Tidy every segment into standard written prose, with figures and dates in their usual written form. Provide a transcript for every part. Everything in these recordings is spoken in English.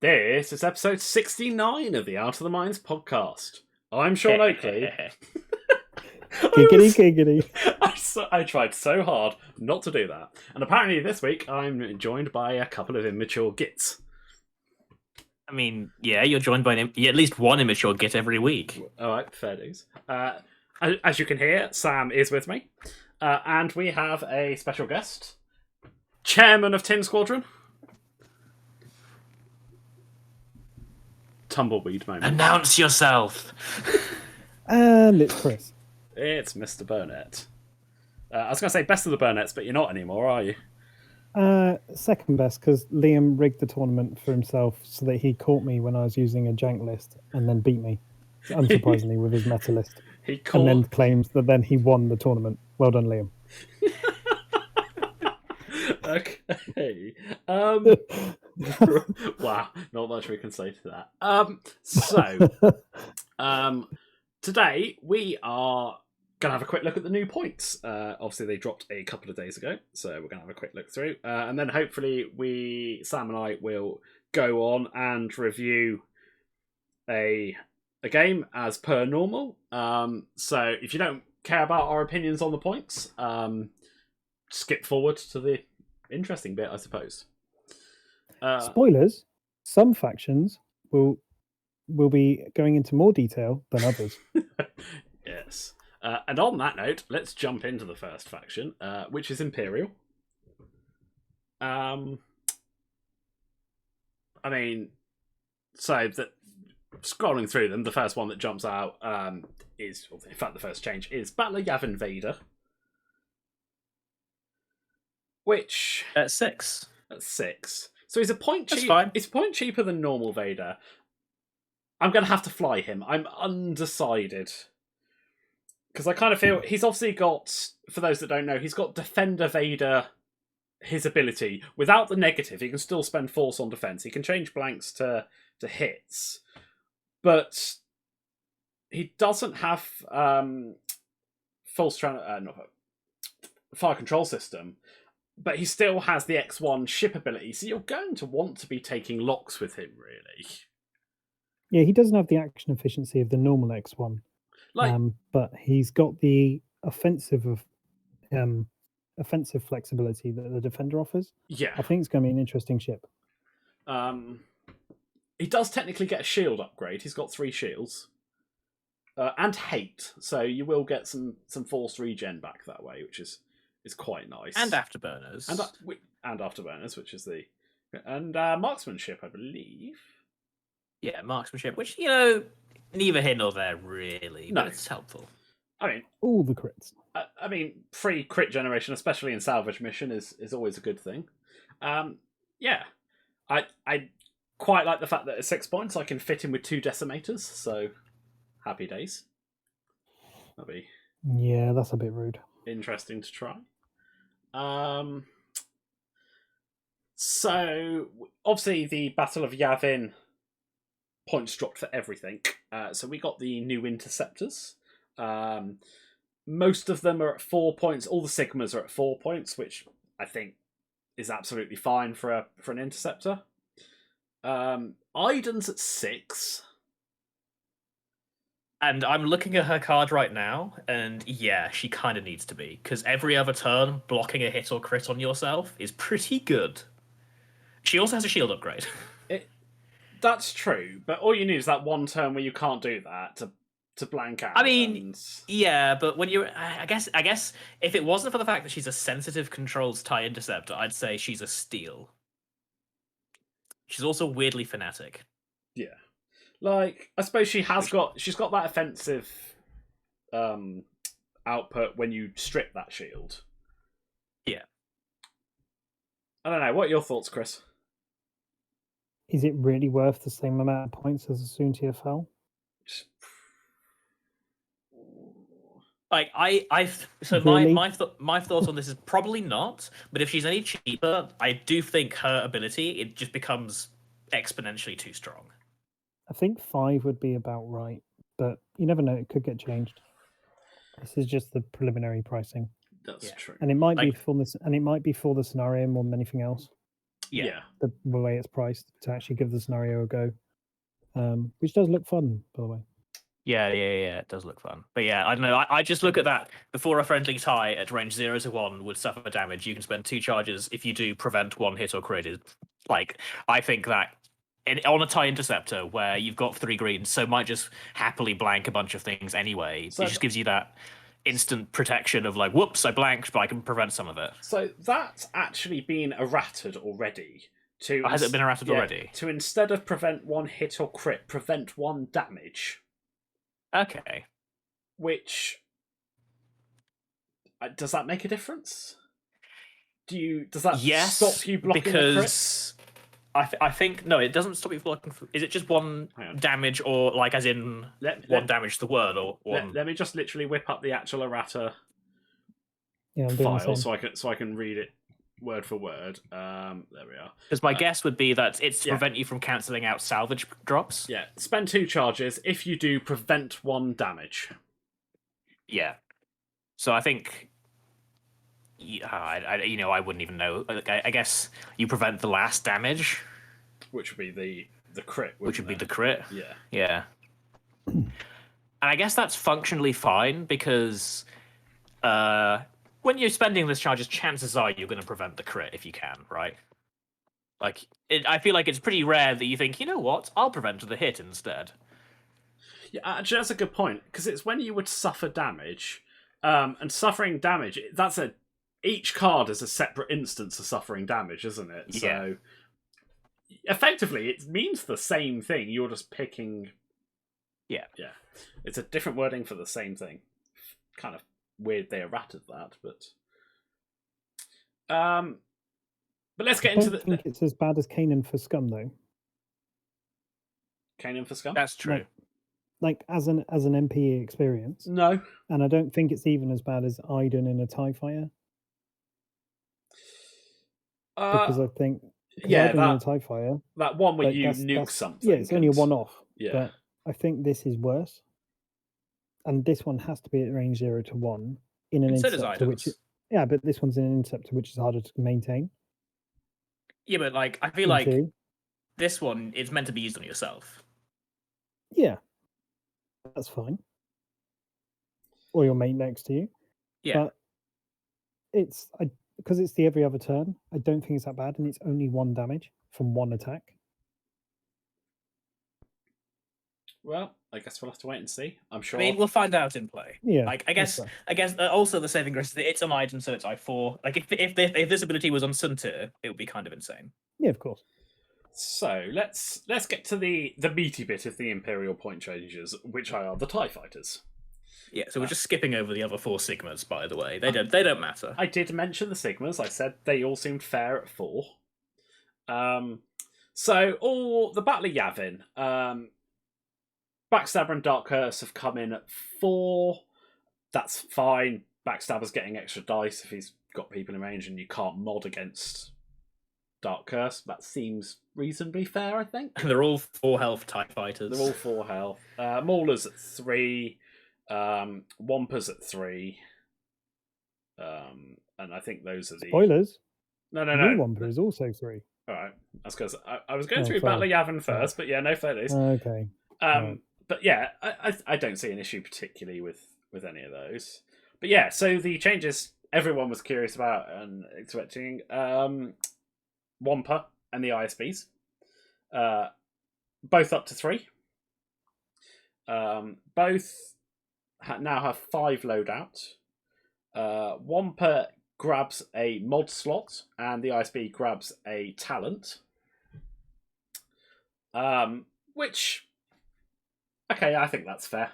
This is episode 69 of the Out of the Minds podcast. I'm Sean Oakley. Giggity. I tried so hard not to do that. And apparently this week I'm joined by a couple of immature gits. I mean, yeah, you're joined by at least one immature git every week. Alright, fair dues. As you can hear, Sam is with me. And we have a special guest. Chairman of Tin Squadron. Tumbleweed moment. Announce yourself. And it's Chris. It's Mr. Burnett. I was going to say best of the Burnetts, but you're not anymore, are you? Second best, because Liam rigged the tournament for himself so that he caught me when I was using a jank list and then beat me, unsurprisingly, with his meta list. And then claims that then he won the tournament. Well done, Liam. Okay. Wow, not much we can say to that. Today we are going to have a quick look at the new points. Obviously, they dropped a couple of days ago, so we're going to have a quick look through. And then hopefully Sam and I will go on and review a game as per normal. So if you don't care about our opinions on the points, skip forward to the interesting bit, I suppose. Spoilers, some factions will be going into more detail than others. Yes. And on that note, let's jump into the first faction, which is Imperial. I mean, so scrolling through them, the first one that jumps out is, in fact, the first change is Battle of Yavin Vader. Which... At 6. At 6. So he's a point cheap. Fine. It's a point cheaper than normal Vader. I'm going to have to fly him. I'm undecided. Because I kind of feel he's obviously got, for those that don't know, he's got Defender Vader, his ability. Without the negative, he can still spend force on defense. He can change blanks to hits. But he doesn't have fire control system. But he still has the X1 ship ability, so you're going to want to be taking locks with him, really. Yeah, he doesn't have the action efficiency of the normal X1, but he's got the offensive flexibility that the Defender offers. Yeah, I think it's going to be an interesting ship. He does technically get a shield upgrade. He's got 3 shields and hate, so you will get some forced regen back that way, which is quite nice. And afterburners. And afterburners, which is marksmanship, I believe. Yeah, marksmanship, which, neither here nor there, really. No. But it's helpful. I mean... all the crits. I mean, free crit generation, especially in salvage mission, is always a good thing. Yeah. I quite like the fact that at 6 points I can fit him with 2 decimators, so happy days. That'll be... yeah, that's a bit rude. Interesting to try. So obviously the Battle of Yavin points dropped for everything. So we got the new interceptors. Most of them are at 4 points. All the Sigmas are at 4 points, which I think is absolutely fine for an interceptor. Iden's at 6. And I'm looking at her card right now, and yeah, she kind of needs to be, because every other turn, blocking a hit or crit on yourself is pretty good. She also has a shield upgrade. That's true, but all you need is that one turn where you can't do that to blank out. I mean, yeah, but when you're... I guess if it wasn't for the fact that she's a sensitive controls TIE interceptor, I'd say she's a steal. She's also weirdly fanatic. Yeah. Like, I suppose she's got that offensive output when you strip that shield. Yeah. I don't know. What are your thoughts, Chris? Is it really worth the same amount of points as a Soontir fell? Like Really? my thoughts on this is probably not. But if she's any cheaper, I do think her ability it just becomes exponentially too strong. I think 5 would be about right, but you never know; it could get changed. This is just the preliminary pricing. That's true, and it might be for this, and it might be for the scenario more than anything else. Yeah. the way it's priced to actually give the scenario a go, which does look fun, by the way. Yeah, it does look fun. But yeah, I don't know. I just look at that. Before a friendly tie at range 0 to 1 would suffer damage, you can spend 2 charges. If you do, prevent 1 hit or crit. Like, I think that on a tie interceptor where you've got 3 greens, so might just happily blank a bunch of things anyway. So it just gives you that instant protection of like, whoops, I blanked, but I can prevent some of it. So that's actually been errated already. Has it been errated already? To instead of prevent 1 hit or crit, prevent 1 damage. Okay. Which does that make a difference? Does that stop you blocking because I think no, it doesn't stop you blocking. Is it just 1 damage, or like as in 1 damage to the word, or 1? Let me just literally whip up the actual errata file so I can read it word for word. There we are. Because my guess would be that it's to prevent you from cancelling out salvage drops. Yeah, spend 2 charges. If you do, prevent 1 damage. Yeah. So I think, I wouldn't even know. I guess you prevent the last damage, which would be the crit. Which would be the crit. Yeah. Yeah. And I guess that's functionally fine because. When you're spending those charges, chances are you're going to prevent the crit if you can, right? Like, I feel like it's pretty rare that you think, you know what, I'll prevent the hit instead. Yeah, actually, that's a good point, because it's when you would suffer damage, and suffering damage, each card is a separate instance of suffering damage, isn't it? So, effectively, it means the same thing, you're just picking... Yeah. It's a different wording for the same thing. Kind of weird they errated that, but let's get into the. I think it's as bad as Kanan for Scum, though. Kanan for Scum? That's true. Like as an MPE experience, no, and I don't think it's even as bad as Iden in a TIE Fighter. Because I think Iden in a TIE Fighter, that one where you nuke something. Yeah, it's only a one-off. Yeah, but I think this is worse. And this one has to be at range 0 to 1 in an interceptor, but this one's in an interceptor, which is harder to maintain. Yeah, but like I feel like this one is meant to be used on yourself. Yeah, that's fine. Or your mate next to you. Yeah, but because it's the every other turn. I don't think it's that bad, and it's only 1 damage from 1 attack. Well, I guess we'll have to wait and see. I'm sure. I mean, we'll find out in play. Yeah. Like, I guess also the saving grace is that it's on item, so it's I4. Like, if this ability was on Suntir, it would be kind of insane. Yeah, of course. So let's get to the meaty bit of the Imperial point changes, which are the TIE fighters. Yeah, so we're just skipping over the other 4 Sigmas, by the way. They don't matter. I did mention the Sigmas. I said they all seemed fair at 4. So all the Battle of Yavin. Backstabber and Dark Curse have come in at 4. That's fine. Backstabber's getting extra dice if he's got people in range and you can't mod against Dark Curse. That seems reasonably fair, I think. They're all 4 health TIE fighters. They're all 4 health. Maulers at 3. Wampers at 3. And I think those are the... Spoilers? No. Wampa is also 3. Alright. That's because I was going through Battle of Yavin first, but yeah, no failures. Okay. But yeah, I don't see an issue particularly with any of those. But yeah, so the changes everyone was curious about and expecting. Wampa and the ISBs. Both up to 3. Both now have 5 loadout. Wampa grabs a mod slot and the ISB grabs a talent. Which... Okay, I think that's fair.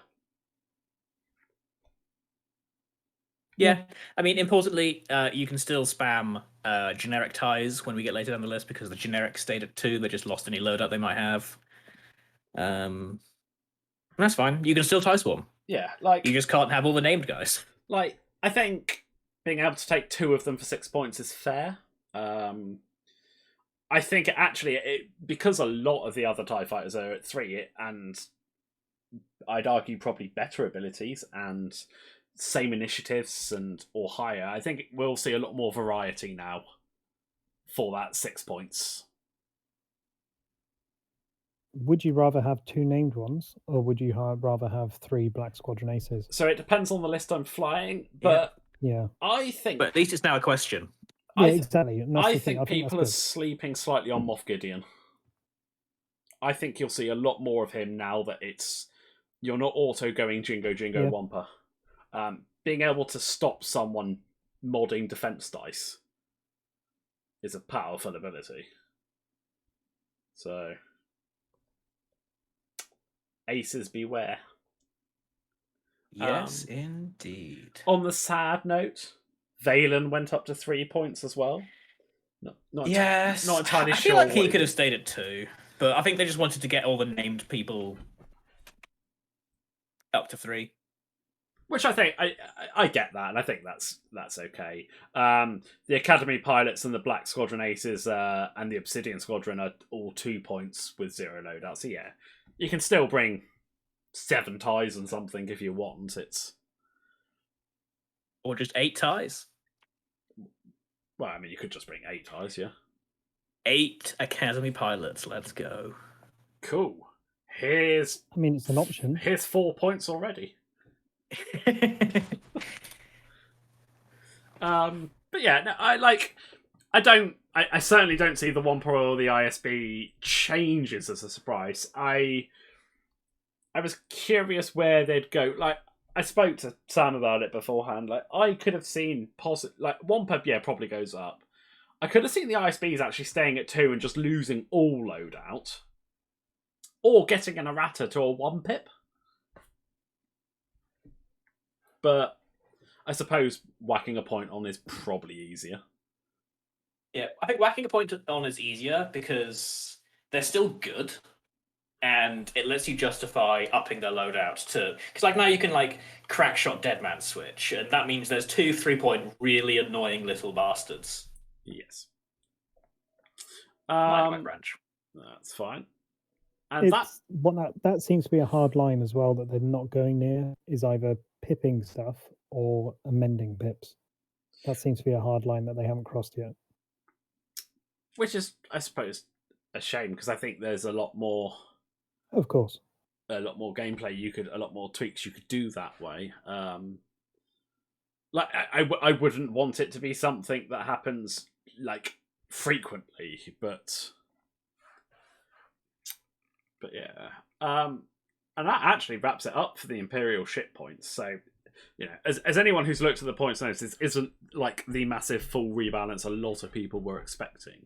Yeah, I mean, importantly, you can still spam generic ties when we get later down the list because the generic stayed at 2. They just lost any loadout they might have. That's fine. You can still tie swarm. Yeah, like you just can't have all the named guys. Like, I think being able to take 2 of them for 6 points is fair. I think actually, because a lot of the other TIE fighters are at 3, and I'd argue probably better abilities and same initiatives or higher, I think we'll see a lot more variety now for that 6 points. Would you rather have 2 named ones, or would you rather have 3 Black Squadron Aces? So it depends on the list I'm flying, but yeah, I think. But at least it's now a question. Yeah, exactly. I think people are sleeping slightly on Moff Gideon. I think you'll see a lot more of him now that you're not auto going Jingo Wampa. Being able to stop someone modding defense dice is a powerful ability. So, aces beware. Yes, indeed. On the sad note, Valen went up to 3 points as well. Not entirely sure. I feel like he could have stayed at 2, but I think they just wanted to get all the named people up to 3. Which I think I get that, and I think that's okay. The Academy Pilots and the Black Squadron Aces and the Obsidian Squadron are all 2 points with 0 loadout. So yeah, you can still bring 7 ties and something if you want. Or just 8 ties. Well, I mean, you could just bring 8 ties, yeah. 8 Academy Pilots. Let's go. Cool. It's an option. Here's 4 points already. But yeah, no, I certainly don't see the Wampa or the ISB changes as a surprise. I was curious where they'd go. Like, I spoke to Sam about it beforehand. Like, I could have seen Wampa, probably goes up. I could have seen the ISBs actually staying at 2 and just losing all loadout, or getting an errata to a 1-pip. But I suppose whacking a point on is probably easier. Yeah, I think whacking a point on is easier because they're still good, and it lets you justify upping their loadout to... Because like now you can like crack shot deadman switch, and that means there's 2 3-point really annoying little bastards. Yes. My branch. That's fine. And that seems to be a hard line as well that they're not going near, is either pipping stuff or amending pips. That seems to be a hard line that they haven't crossed yet. Which is, I suppose, a shame, because I think there's a lot more... Of course. A lot more gameplay a lot more tweaks you could do that way. I wouldn't want it to be something that happens, like, frequently, but yeah. And that actually wraps it up for the Imperial ship points. So, as anyone who's looked at the points knows, this isn't like the massive full rebalance a lot of people were expecting.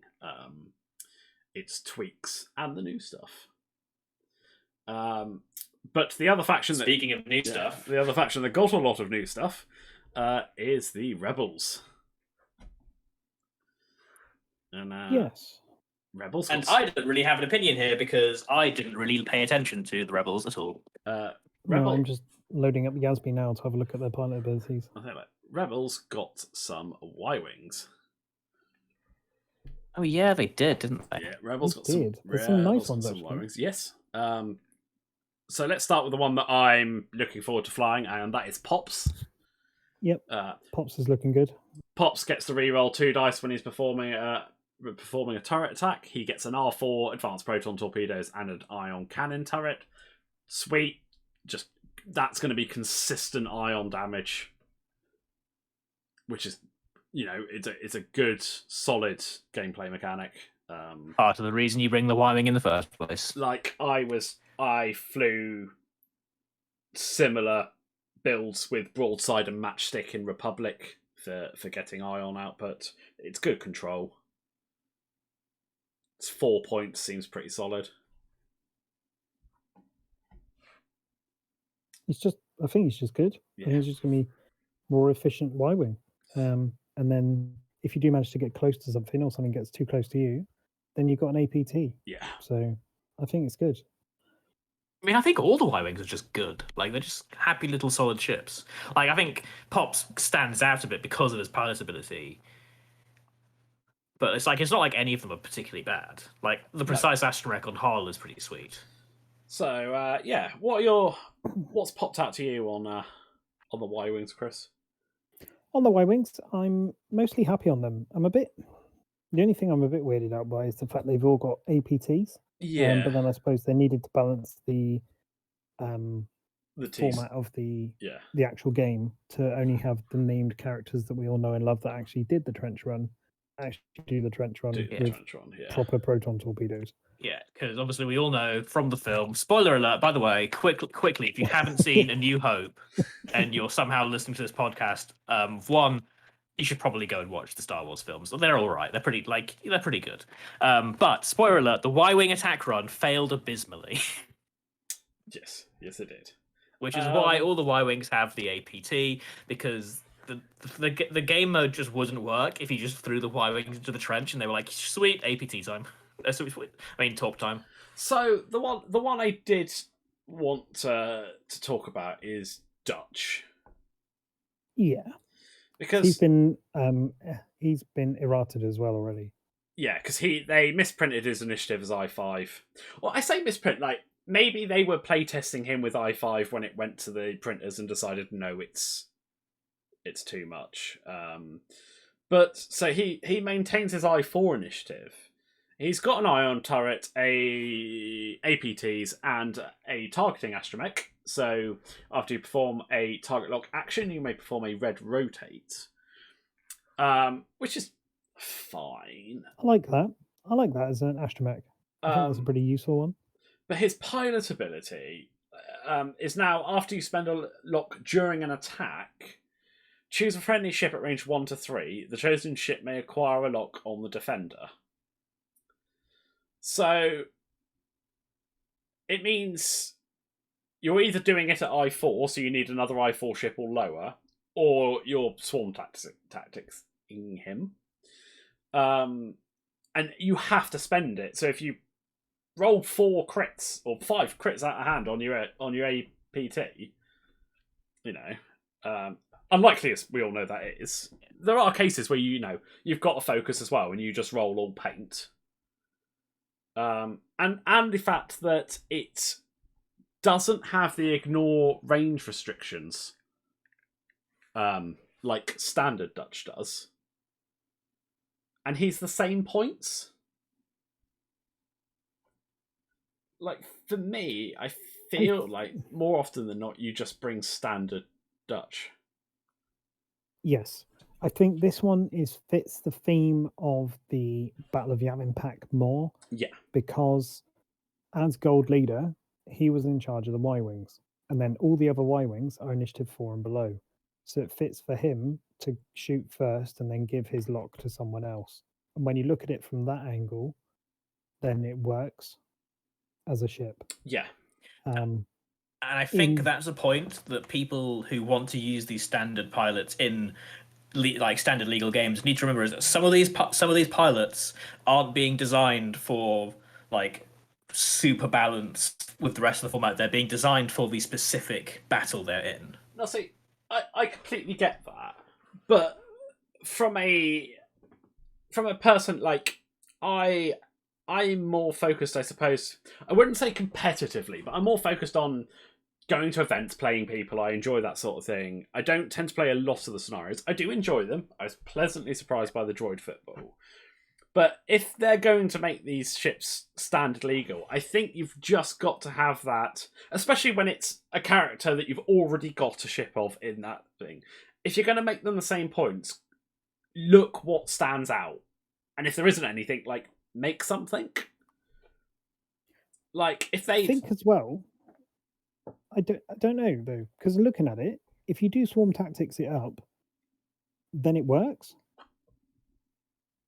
It's tweaks and the new stuff. But the other faction Speaking of new stuff, the other faction that got a lot of new stuff is the Rebels. And yes. Rebels. And I don't really have an opinion here because I didn't really pay attention to the Rebels at all. No, I'm just loading up Yasby now to have a look at their pilot abilities. I think Rebels got some Y-wings. Oh yeah, they did, didn't they? Yeah, Rebels got some nice ones, actually. Y-wings. Yes. So let's start with the one that I'm looking forward to flying, and that is Pops. Yep. Pops is looking good. Pops gets to reroll 2 dice when he's performing a turret attack. He gets an R4, advanced proton torpedoes, and an ion cannon turret. Sweet. Just that's going to be consistent ion damage, which is, it's a good, solid gameplay mechanic. Part of the reason you bring the Y-wing in the first place. Like I flew similar builds with broadside and matchstick in Republic for getting ion output. It's good control. It's 4 points, seems pretty solid. I think it's just good. Yeah. I think it's just going to be more efficient Y-wing. And then if you do manage to get close to something, or something gets too close to you, then you've got an APT. Yeah. So I think it's good. I mean, I think all the Y-wings are just good. Like, they're just happy little solid ships. Like, I think Pops stands out a bit because of his pilot ability. But it's not like any of them are particularly bad. Like, the precise astromech on Harl is pretty sweet. So, what's popped out to you on the Y-wings, Chris? On the Y-wings, I'm mostly happy on them. I'm a bit The only thing I'm a bit weirded out by is the fact they've all got APTs. Yeah. But then I suppose they needed to balance the tease. format of the actual game to only have the named characters that we all know and love that actually did the trench run, proper proton torpedoes. Yeah, because obviously we all know from the film. Spoiler alert, by the way, quickly, if you haven't seen A New Hope and you're somehow listening to this podcast, one, you should probably go and watch the Star Wars films. They're all right. They're pretty good. But spoiler alert: the Y-wing attack run failed abysmally. Yes, it did. Which is why all the Y-wings have the APT, because the game mode just wouldn't work if you just threw the Y-wings into the trench and they were like, sweet APT time. Talk time. So the one I did want to talk about is Dutch. Yeah, because he's been errated as well already. Yeah, because they misprinted his initiative as I5. Well, I say misprint, like maybe they were playtesting him with I5 when it went to the printers and decided no, it's too much. But so he maintains his I4 initiative. He's got an ion turret, a APTs, and a targeting astromech. So after you perform a target lock action, you may perform a red rotate, which is fine. I like that as an astromech. I think that's a pretty useful one. But his pilot ability is now, after you spend a lock during an attack, choose a friendly ship at range 1 to 3. The chosen ship may acquire a lock on the defender. So it means you're either doing it at I4, so you need another I4 ship or lower, or you're swarm tacticsing him. And you have to spend it. So if you roll 4 crits or 5 crits out of hand on your APT, unlikely as we all know that is. There are cases where you've got a focus as well, and you just roll all paint. And the fact that it doesn't have the ignore range restrictions, like standard Dutch does. And he's the same points. Like, for me, I feel like more often than not, you just bring standard Dutch. Yes. I think this one fits the theme of the Battle of Yavin pack more. Yeah. Because as Gold Leader, he was in charge of the Y-Wings. And then all the other Y-Wings are initiative 4 and below. So it fits for him to shoot first and then give his lock to someone else. And when you look at it from that angle, then it works as a ship. Yeah. And I think that's a point that people who want to use these standard pilots in standard legal games need to remember, is that some of these pilots aren't being designed for super balance with the rest of the format. They're being designed for the specific battle they're in. No, see, I completely get that, but from a person like I'm more focused, I suppose. I wouldn't say competitively, but I'm more focused on going to events, playing people. I enjoy that sort of thing. I don't tend to play a lot of the scenarios. I do enjoy them. I was pleasantly surprised by the droid football. But if they're going to make these ships standard legal, I think you've just got to have that, especially when it's a character that you've already got a ship of in that thing. If you're going to make them the same points, look what stands out. And if there isn't anything, make something. If they... I think as well, I don't know, though, because looking at it, if you do swarm tactics it up, then it works.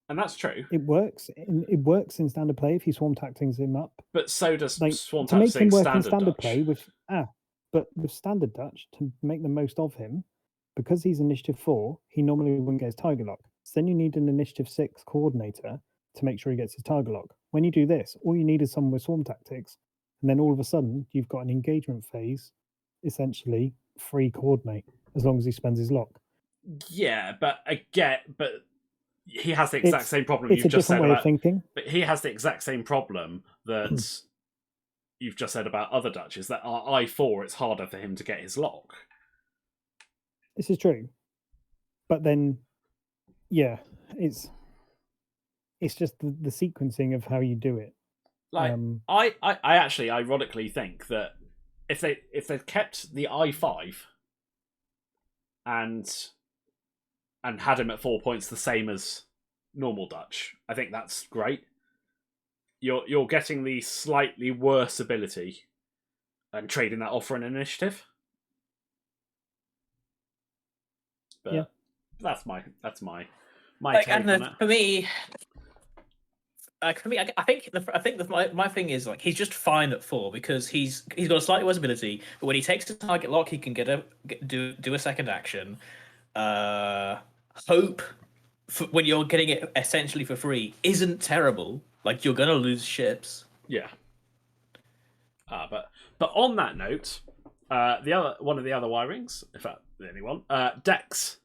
And that's true. It works in standard play if you swarm tactics him up. But so does swarm to make him work in standard Dutch. play but with standard Dutch, to make the most of him, because he's initiative 4, he normally wouldn't get his target lock. So then you need an initiative 6 coordinator to make sure he gets his target lock. When you do this, all you need is someone with swarm tactics, and then all of a sudden you've got an engagement phase, essentially free coordinate, as long as he spends his lock. Yeah, but he has the exact same problem you've just said about thinking. But he has the exact same problem that you've just said about other Dutches, that are I4, it's harder for him to get his lock. This is true. But then, yeah, it's... It's just the sequencing of how you do it. Like I actually ironically think that if they kept the I5 and had him at 4 points the same as normal Dutch, I think that's great. You're getting the slightly worse ability and trading that off for an initiative. But yeah, that's my like, take on it. For me, I think my thing is like he's just fine at 4 because he's got a slightly worse ability, but when he takes a target lock, he can do a second action. Hope when you're getting it essentially for free isn't terrible. Like, you're gonna lose ships. Yeah. But on that note, one of the other wirings, if that the only one, Dex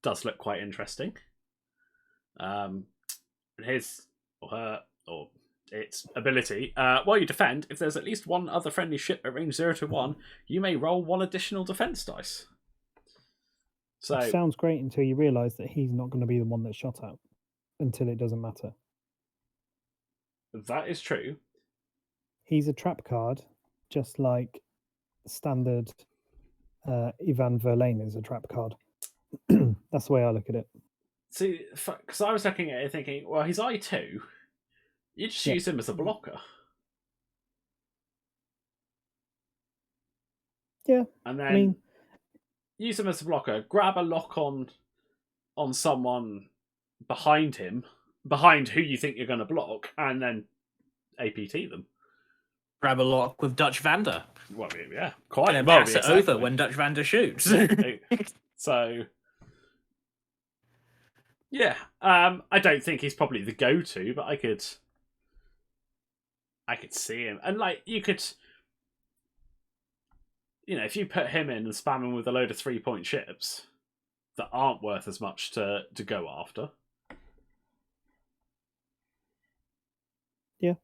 does look quite interesting. His or her or its ability, while you defend, if there's at least one other friendly ship at range 0 to 1, you may roll 1 additional defense dice. So it sounds great until you realise that he's not going to be the one that's shot at until it doesn't matter. That is true. He's a trap card, just like standard Ivan Verlaine is a trap card. That's the way I look at it. See, because I was looking at it thinking, well, he's I2. You just use him as a blocker. Yeah. And then use him as a blocker, grab a lock on someone behind him, behind who you think you're going to block, and then APT them. Grab a lock with Dutch Vander. Well, yeah, quite. And then pass it over when Dutch Vander shoots. So, yeah, I don't think he's probably the go-to, but I could see him, and like you could, if you put him in and spam him with a load of 3-point ships that aren't worth as much to go after. Yeah.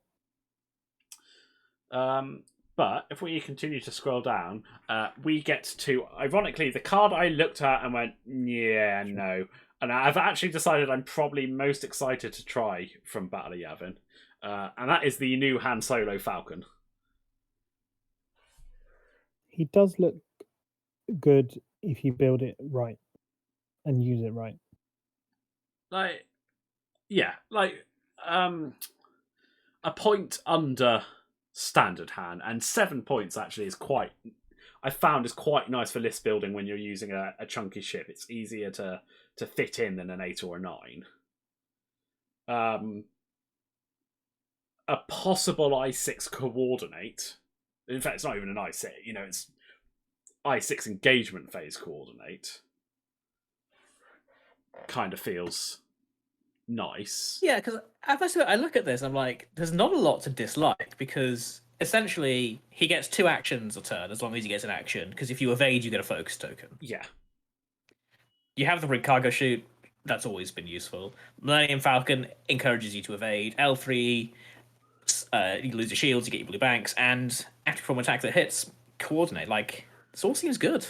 But if we continue to scroll down, we get to, ironically, the card I looked at and went, yeah, no. And I've actually decided I'm probably most excited to try from Battle of Yavin. And that is the new Han Solo Falcon. He does look good if you build it right and use it right. Like, yeah, like a point under standard Han, and 7 points actually is quite nice for list building when you're using a chunky ship. It's easier to fit in than an 8 or a 9. A possible I6 coordinate. In fact, it's not even an I6. It's I6 engagement phase coordinate. Kind of feels nice. Yeah, because I look at this, I'm like, there's not a lot to dislike because essentially he gets 2 actions a turn as long as he gets an action. Because if you evade, you get a focus token. Yeah. You have the rig cargo shoot. That's always been useful. Millennium Falcon encourages you to evade. L3, you lose your shields, you get your blue banks, and after from attack that hits, coordinate. Like, this all seems good.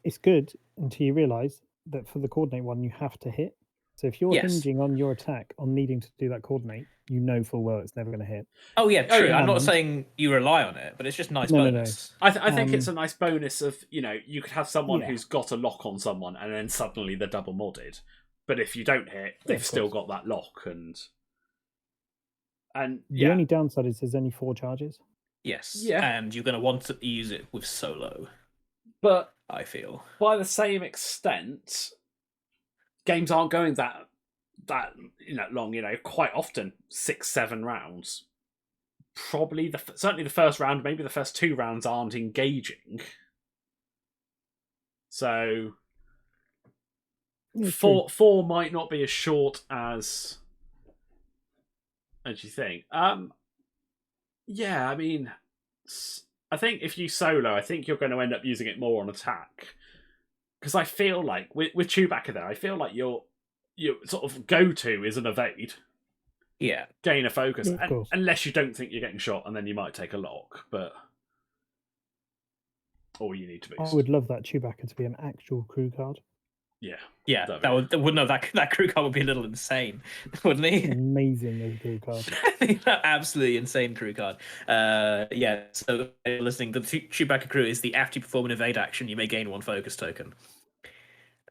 It's good until you realise that for the coordinate one, you have to hit. So if you're hinging on your attack on needing to do that coordinate, you know full well it's never going to hit. Oh yeah, true. I'm not saying you rely on it, but it's just nice bonus. No. I think it's a nice bonus of, you could have someone who's got a lock on someone and then suddenly they're double modded. But if you don't hit, they've still got that lock and the only downside is there's only 4 charges. Yes. Yeah. And you're going to want to use it with solo. But I feel by the same extent, games aren't going that long. Quite often 6-7 rounds. Probably certainly the first round, maybe the first 2 rounds aren't engaging. So 4 might not be as short as you think. Yeah, I mean, I think if you solo, I think you're going to end up using it more on attack. Because I feel like, with Chewbacca there, I feel like your sort of go-to is an evade. Yeah. Gain a focus. Unless you don't think you're getting shot, and then you might take a lock, but... Or you need to boost. I would love that Chewbacca to be an actual crew card. Yeah, that crew card would be a little insane, wouldn't he? Amazing as a crew card. I think that absolutely insane crew card. Yeah. So listening, the Chewbacca crew is the after you perform an evade action, you may gain 1 focus token.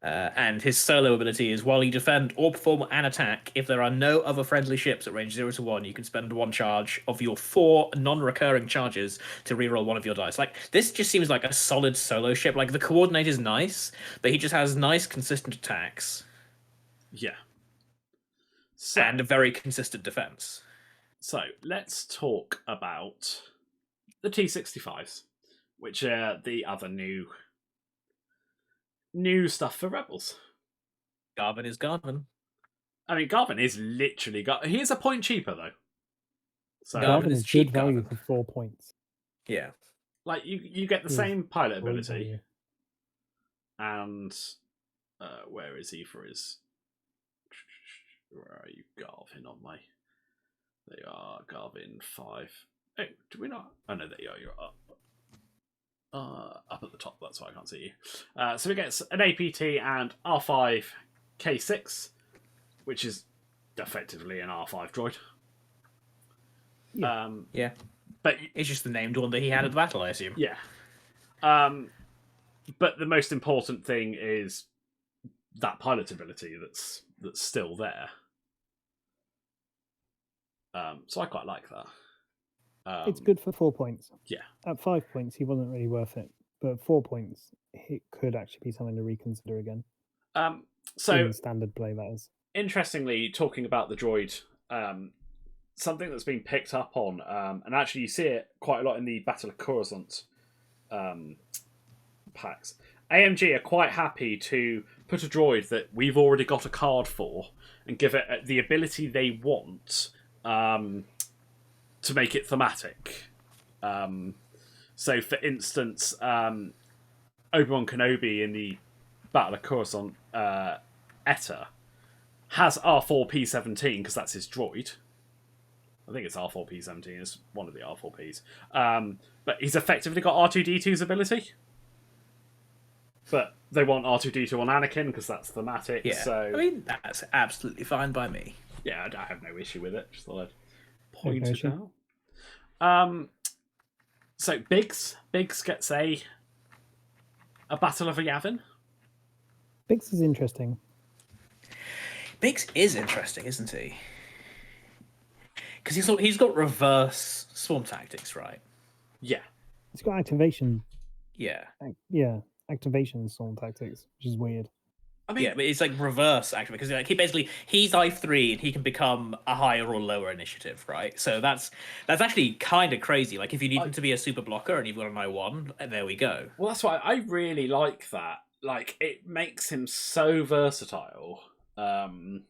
And his solo ability is while you defend or perform an attack, if there are no other friendly ships at range 0 to 1, you can spend 1 charge of your 4 non-recurring charges to reroll 1 of your dice. Like, this just seems like a solid solo ship. Like, the coordinate is nice, but he just has nice, consistent attacks. Yeah. And a very consistent defense. So, let's talk about the T-65s, which are the other new stuff for Rebels. Garvin is Garvin. I mean, Garvin is literally he is a point cheaper though. So Garvin is good value for 4 points. Yeah, like you get the same pilot ability, and where is he for his? Where are you, Garvin? On my, they are Garvin 5. Oh, do we not? Oh no, there you are. You're up. Up at the top, that's why I can't see you. So he gets an APT and R5 K6, which is effectively an R5 droid. Yeah. But it's just the named one that he had at the battle, I assume. Yeah. But the most important thing is that pilot ability that's still there. So I quite like that. It's good for 4 points. Yeah. At 5 points, he wasn't really worth it. But 4 points, it could actually be something to reconsider again. So in standard play, that is. Interestingly, talking about the droid, something that's been picked up on, and actually you see it quite a lot in the Battle of Coruscant packs. AMG are quite happy to put a droid that we've already got a card for and give it the ability they want to make it thematic. So, for instance, Obi-Wan Kenobi in the Battle of Coruscant Etta has R4P17 because that's his droid. I think it's R4P17. It's one of the R4Ps. But he's effectively got R2-D2's ability. But they want R2-D2 on Anakin because that's thematic. Yeah. So I mean, that's absolutely fine by me. Yeah, I have no issue with it. Just thought I'd point it out. So Biggs gets a Battle of Yavin. Biggs is interesting. Biggs is interesting, isn't he? Because he's got reverse swarm tactics, right? Yeah. He's got activation. Yeah. Yeah, activation swarm tactics, which is weird. I mean, yeah, but it's like reverse activate because like he's I3 and he can become a higher or lower initiative, right? So that's actually kind of crazy. Like if you need him to be a super blocker and you've got an I1, there we go. Well, that's why I really like that. Like it makes him so versatile. And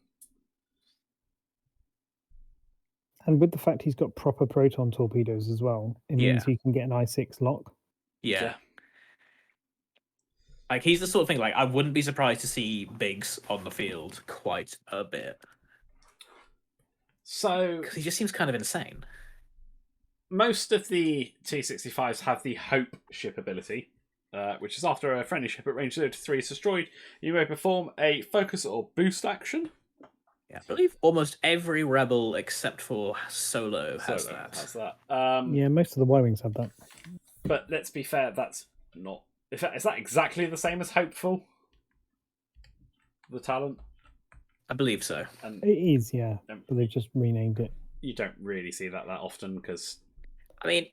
with the fact he's got proper proton torpedoes as well, it means he can get an I6 lock. Yeah. Like he's the sort of thing. Like I wouldn't be surprised to see Biggs on the field quite a bit. So because he just seems kind of insane. Most of the T-65s have the Hope ship ability, which is after a friendly ship at range 0 to 3 is destroyed, you may perform a focus or boost action. Yeah, I believe almost every Rebel except for Solo has that. Yeah, most of the Y-Wings have that. But let's be fair, that's not... Is that exactly the same as Hopeful? The talent? I believe so. And it is, yeah. But they've just renamed it. You don't really see that often because... I mean,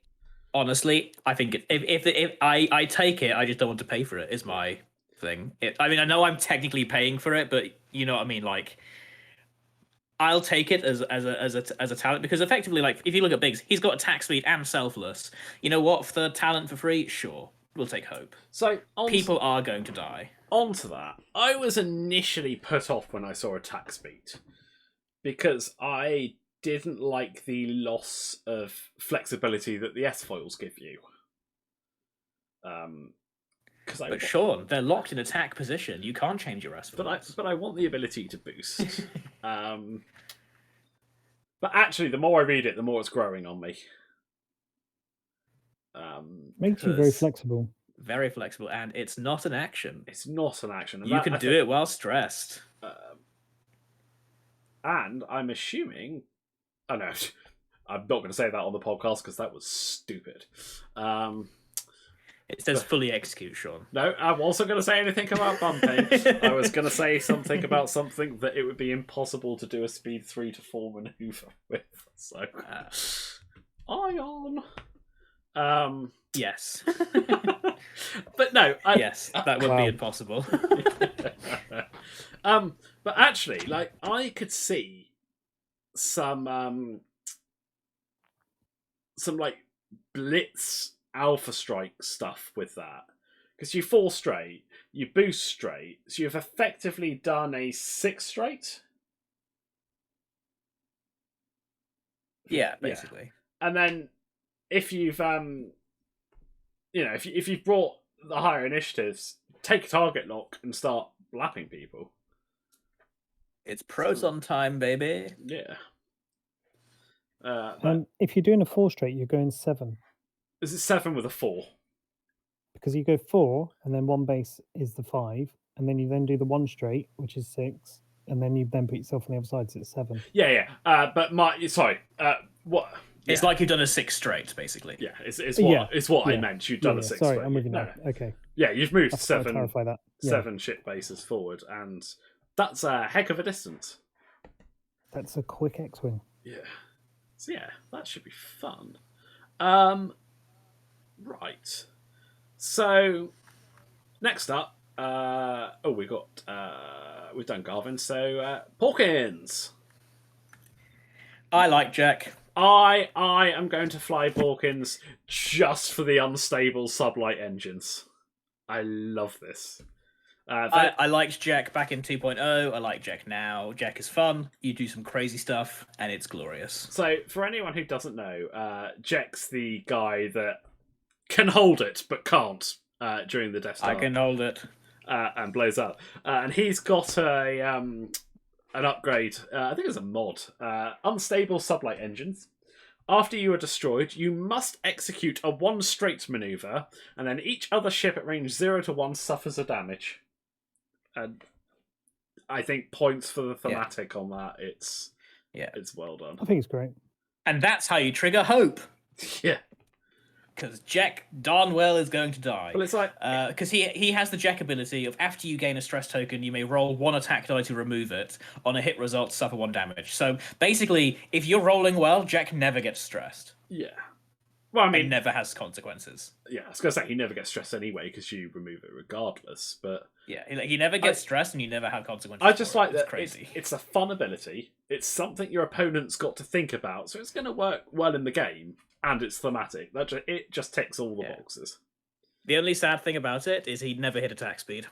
honestly, I think if I take it, I just don't want to pay for it, is my thing. I mean, I know I'm technically paying for it, but you know what I mean? Like, I'll take it as a talent because effectively, like, if you look at Biggs, he's got attack speed and selfless. You know what? For the talent for free, sure. We'll take Hope. So people are going to die. Onto that, I was initially put off when I saw attack speed because I didn't like the loss of flexibility that the S-foils give you. But Sean, they're locked in attack position. You can't change your S-foils. But I want the ability to boost. But actually, the more I read it, the more it's growing on me. Makes you very flexible. Very flexible, and it's not an action. It's not an action. And you can do it while stressed. And I'm assuming... Oh, no. I'm not going to say that on the podcast because that was stupid. It says fully execute, Sean. No, I wasn't going to say anything about bumping. I was going to say something about something that it would be impossible to do a speed 3 to 4 maneuver with. So, Ion. Yes. But no. Yes, that would be impossible. But actually, like, I could see some like blitz alpha strike stuff with that, because you fall straight, you boost straight, so you've effectively done a 6 straight. Yeah, basically. And then if you've if you've brought the higher initiatives, take a target lock and start lapping people. It's proton time, baby. Yeah. If you're doing a 4 straight, you're going 7. Is it 7 with a 4? Because you go 4, and then 1 base is the 5, and then you then do the 1 straight, which is 6, and then you then put yourself on the other side, so it's 7. Yeah. But what? It's like you've done a 6 straight, basically. Yeah, it's what I meant. You've done a 6 Sorry, straight. I'm with you now. No. Okay. Yeah, you've moved I'll clarify that. Yeah. 7 ship bases forward, and that's a heck of a distance. That's a quick X-wing. Yeah. So yeah, that should be fun. Right. So next up, we've done Garvin. So Porkins. I like Jack. I am going to fly Porkins just for the unstable sublight engines. I love this. I liked Jack back in 2.0. I like Jack now. Jack is fun. You do some crazy stuff, and it's glorious. So, for anyone who doesn't know, Jack's the guy that can hold it but can't during the Death Star. I can hold it and blows up. And he's got an upgrade. I think it's a mod. Unstable sublight engines. After you are destroyed, you must execute a 1 straight maneuver, and then each other ship at range 0 to 1 suffers a damage. And I think points for the thematic on that. It's well done. I think it's great. And that's how you trigger hope. Yeah. Because Jack darn well is going to die. Well, it's like... Because he has the Jack ability of, after you gain a stress token, you may roll 1 attack die to remove it. On a hit result, suffer 1 damage. So, basically, if you're rolling well, Jack never gets stressed. Yeah. Well, I mean... It never has consequences. Yeah, I was going to say, he never gets stressed anyway, because you remove it regardless, but... Yeah, he never gets stressed, and you never have consequences. I just like that crazy. It's a fun ability. It's something your opponent's got to think about, so it's going to work well in the game. And it's thematic. It just ticks all the boxes. The only sad thing about it is he'd never hit attack speed.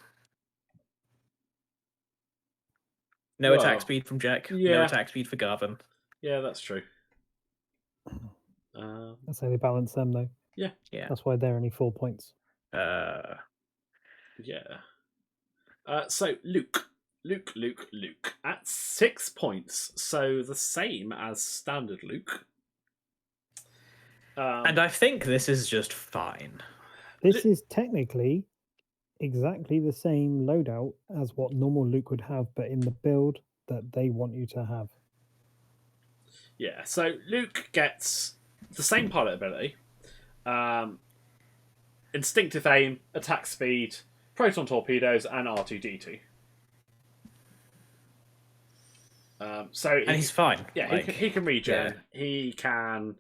No attack speed from Jack. Yeah. No attack speed for Garvin. Yeah, that's true. That's how they balance them, though. Yeah. That's why they're only 4 points. Yeah. So Luke at 6 points. So the same as standard Luke. And I think this is just fine. This is technically exactly the same loadout as what normal Luke would have, but in the build that they want you to have. Yeah, so Luke gets the same pilot ability, instinctive aim, attack speed, proton torpedoes, and R2-D2. And he's fine. Yeah, he can regen. Yeah. He can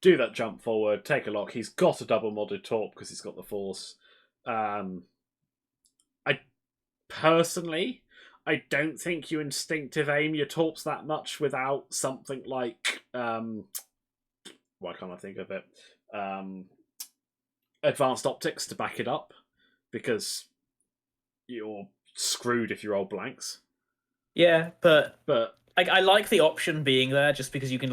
do that jump forward, take a lock. He's got a double modded torp because he's got the force. I don't think you instinctive aim your torps that much without something like why can't I think of it? Advanced optics to back it up, because you're screwed if you roll blanks. Yeah, but I like the option being there just because you can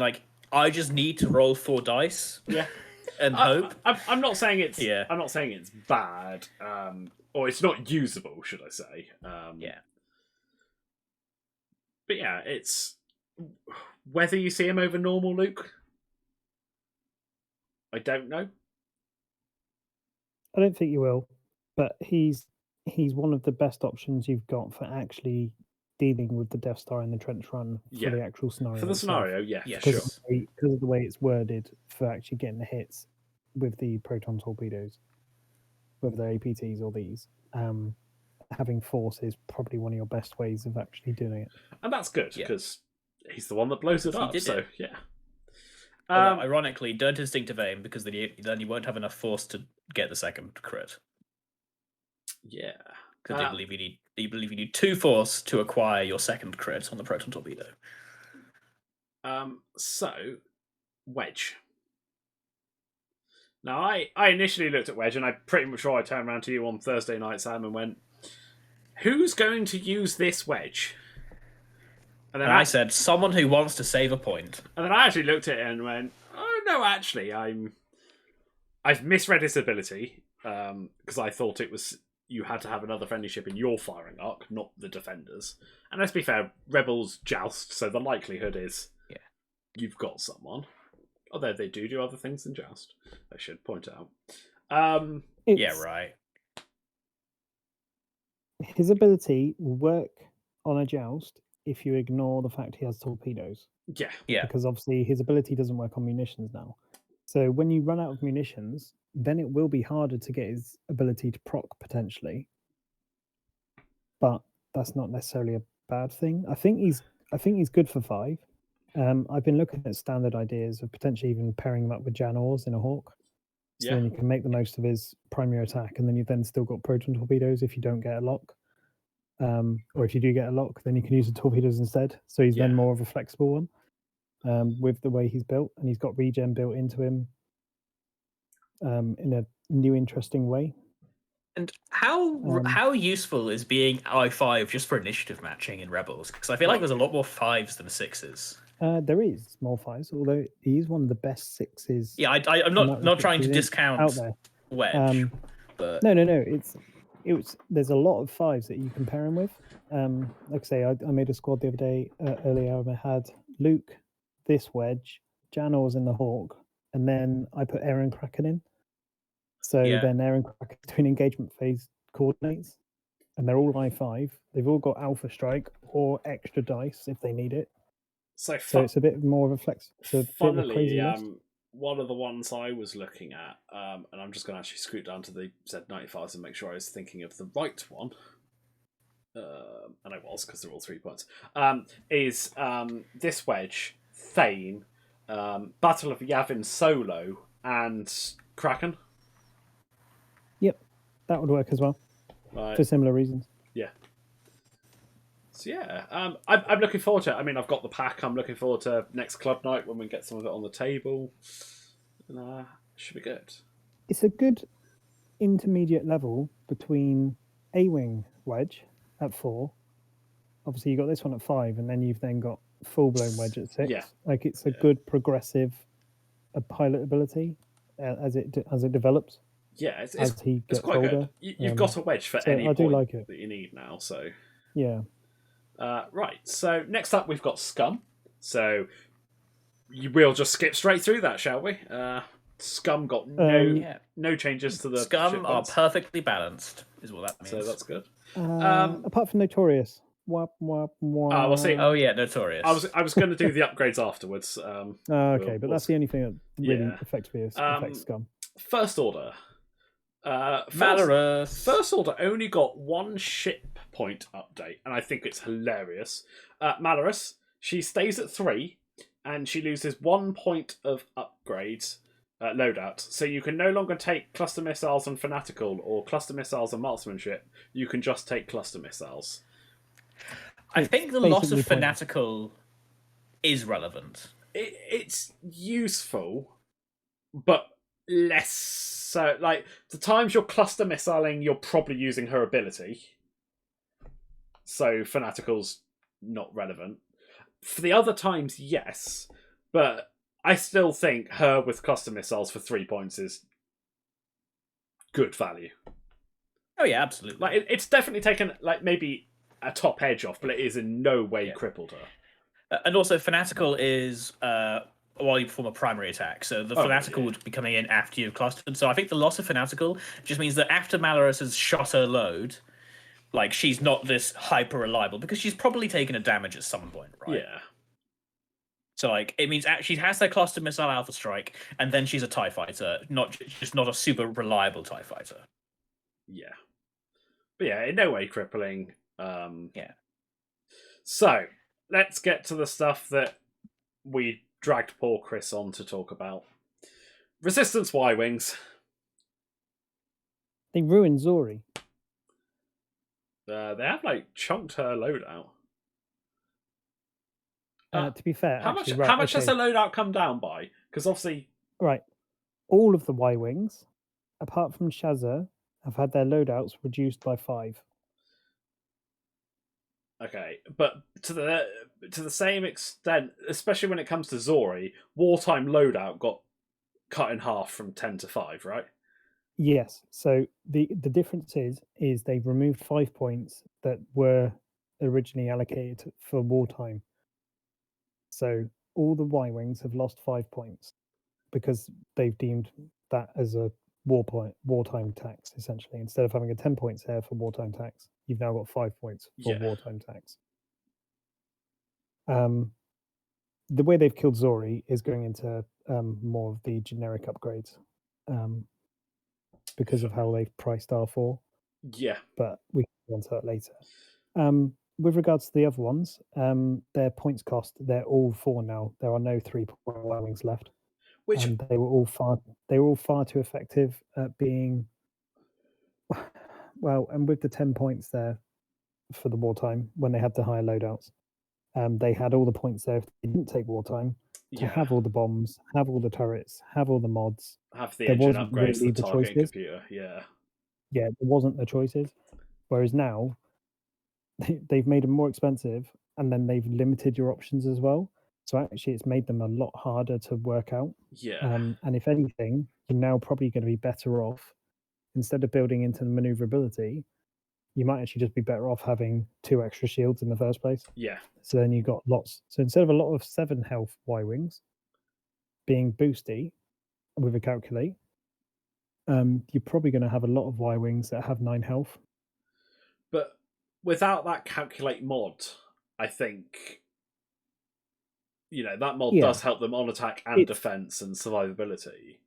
I just need to roll 4 dice. Yeah. And hope. I'm not saying it's I'm not saying it's bad, or it's not usable, should I say? Yeah. But yeah, it's whether you see him over normal Luke, I don't know. I don't think you will. but he's one of the best options you've got for actually dealing with the Death Star in the trench run for the actual scenario. For the itself. scenario, yeah, sure. Because of the way it's worded for actually getting the hits with the proton torpedoes, whether they're APTs or these. Having force is probably one of your best ways of actually doing it. And that's good, because he's the one that blows it up, so, yeah. Ironically, don't instinctive aim, because then you won't have enough force to get the second crit. Yeah. Because you believe you need 2 force to acquire your second crit on the proton torpedo. So, Wedge. Now, I initially looked at Wedge, and I'm pretty much sure I turned around to you on Thursday night, Sam, and went, who's going to use this Wedge? And then I said, someone who wants to save a point. And then I actually looked at it and went, oh, no, actually, I've misread his ability, because I thought it was you had to have another friendly ship in your firing arc, not the defenders. And let's be fair, Rebels joust, so the likelihood is you've got someone. Although they do other things than joust, I should point out. Yeah, right. His ability will work on a joust if you ignore the fact he has torpedoes. Yeah. Because obviously his ability doesn't work on munitions now. So when you run out of munitions, then it will be harder to get his ability to proc potentially. But that's not necessarily a bad thing. I think he's good for 5. I've been looking at standard ideas of potentially even pairing him up with Janors in a Hawk. So then you can make the most of his primary attack, and then you've then still got proton torpedoes if you don't get a lock. Or if you do get a lock, then you can use the torpedoes instead. So he's then more of a flexible one with the way he's built, and he's got regen built into him in a new, interesting way. And how useful is being I5 just for initiative matching in Rebels? Because I feel like there's a lot more 5s than 6s. There is more 5s, although he's one of the best 6s. Yeah, I'm not trying to discount out there. Wedge. But No. There's a lot of 5s that you can pair him with. Like I say, I made a squad the other day. Earlier, I had Luke, this Wedge, Janors in the Hawk, and then I put Aaron Kraken in. So then Aaron Kraken doing engagement phase coordinates, and they're all I5. They've all got Alpha Strike or extra dice if they need it. So it's a bit more of a flex. Funnily, one of the ones I was looking at, and I'm just going to actually scoot down to the Z95s and make sure I was thinking of the right one. And I was, because they're all 3 points. Is this Wedge, Thane, Battle of Yavin solo, and Kraken. Yep, that would work as well. Right. For similar reasons. Yeah. So I'm looking forward to it. I mean, I've got the pack. I'm looking forward to next club night when we get some of it on the table. And, should be good. It's a good intermediate level between A-Wing Wedge at 4. Obviously, you got this one at 5, and then you've then got full-blown Wedge at 6. Yeah. Like, it's a good progressive pilot ability as it develops. Yeah, it's quite older. good. You've got a Wedge for any I do point like it. that you need now. So yeah. Right. So next up, we've got Scum. So we'll just skip straight through that, shall we? Scum got no changes to the Scum are perfectly balanced, is what that means. So that's good. Apart from Notorious. Wap, wap, wap. We'll see. Oh yeah, Notorious. I was going to do the upgrades afterwards. Okay, but that's the only thing that really effectively affects Scum. First Order. Malorus. First Order only got 1 ship point update, and I think it's hilarious. Malorus, she stays at 3, and she loses 1 point of upgrades loadout. So you can no longer take cluster missiles and fanatical, or cluster missiles and marksmanship. You can just take cluster missiles. I think the loss of fanatical is relevant. It's useful, but less so. Like, the times you're cluster missiling, you're probably using her ability. So fanatical's not relevant. For the other times, yes, but I still think her with cluster missiles for 3 points is good value. Oh yeah, absolutely. Like, it's definitely taken maybe a top edge off, but it is in no way crippled her. And also, fanatical is while you perform a primary attack. So the Fanatical would be coming in after you've clustered. So I think the loss of Fanatical just means that after Malorus has shot her load, like, she's not this hyper reliable because she's probably taken a damage at some point, right? Yeah. So like it means she has their cluster missile alpha strike, and then she's a TIE fighter, not a super reliable TIE fighter. Yeah. But yeah, in no way crippling. Yeah. So let's get to the stuff that we dragged poor Chris on to talk about. Resistance Y-Wings. They ruined Zori. They have like chunked her loadout. To be fair, how much has the loadout come down by? Because obviously, right, all of the Y-Wings, apart from Shazza, have had their loadouts reduced by 5. Okay, but to the same extent, especially when it comes to Zori, wartime loadout got cut in half from 10 to 5, right? Yes. So the difference is they've removed 5 points that were originally allocated for wartime. So all the Y-Wings have lost 5 points because they've deemed that as a wartime tax, essentially. Instead of having a 10 points there for wartime tax, you've now got 5 points for wartime tax. The way they've killed Zori is going into more of the generic upgrades because of how they've priced R4. Yeah. But we can go on to that later. With regards to the other ones, their points cost, they're all 4 now. There are no 3-point Y-Wings left. Which they were all far too effective at being well, and with the 10 points there for the wartime when they had the higher loadouts, they had all the points there if they didn't take wartime to have all the bombs, have all the turrets, have all the mods, have the engine upgrades, really the targeting computer. Yeah, there wasn't the choices. Whereas now they've made them more expensive, and then they've limited your options as well. So actually, it's made them a lot harder to work out. Yeah. And if anything, you're now probably going to be better off, instead of building into the maneuverability, you might actually just be better off having 2 extra shields in the first place. Yeah. So then you've got lots. So instead of a lot of 7 health Y-Wings being boosty with a calculate, you're probably going to have a lot of Y-Wings that have 9 health. But without that calculate mod, I think, that mod does help them on attack and defense and survivability.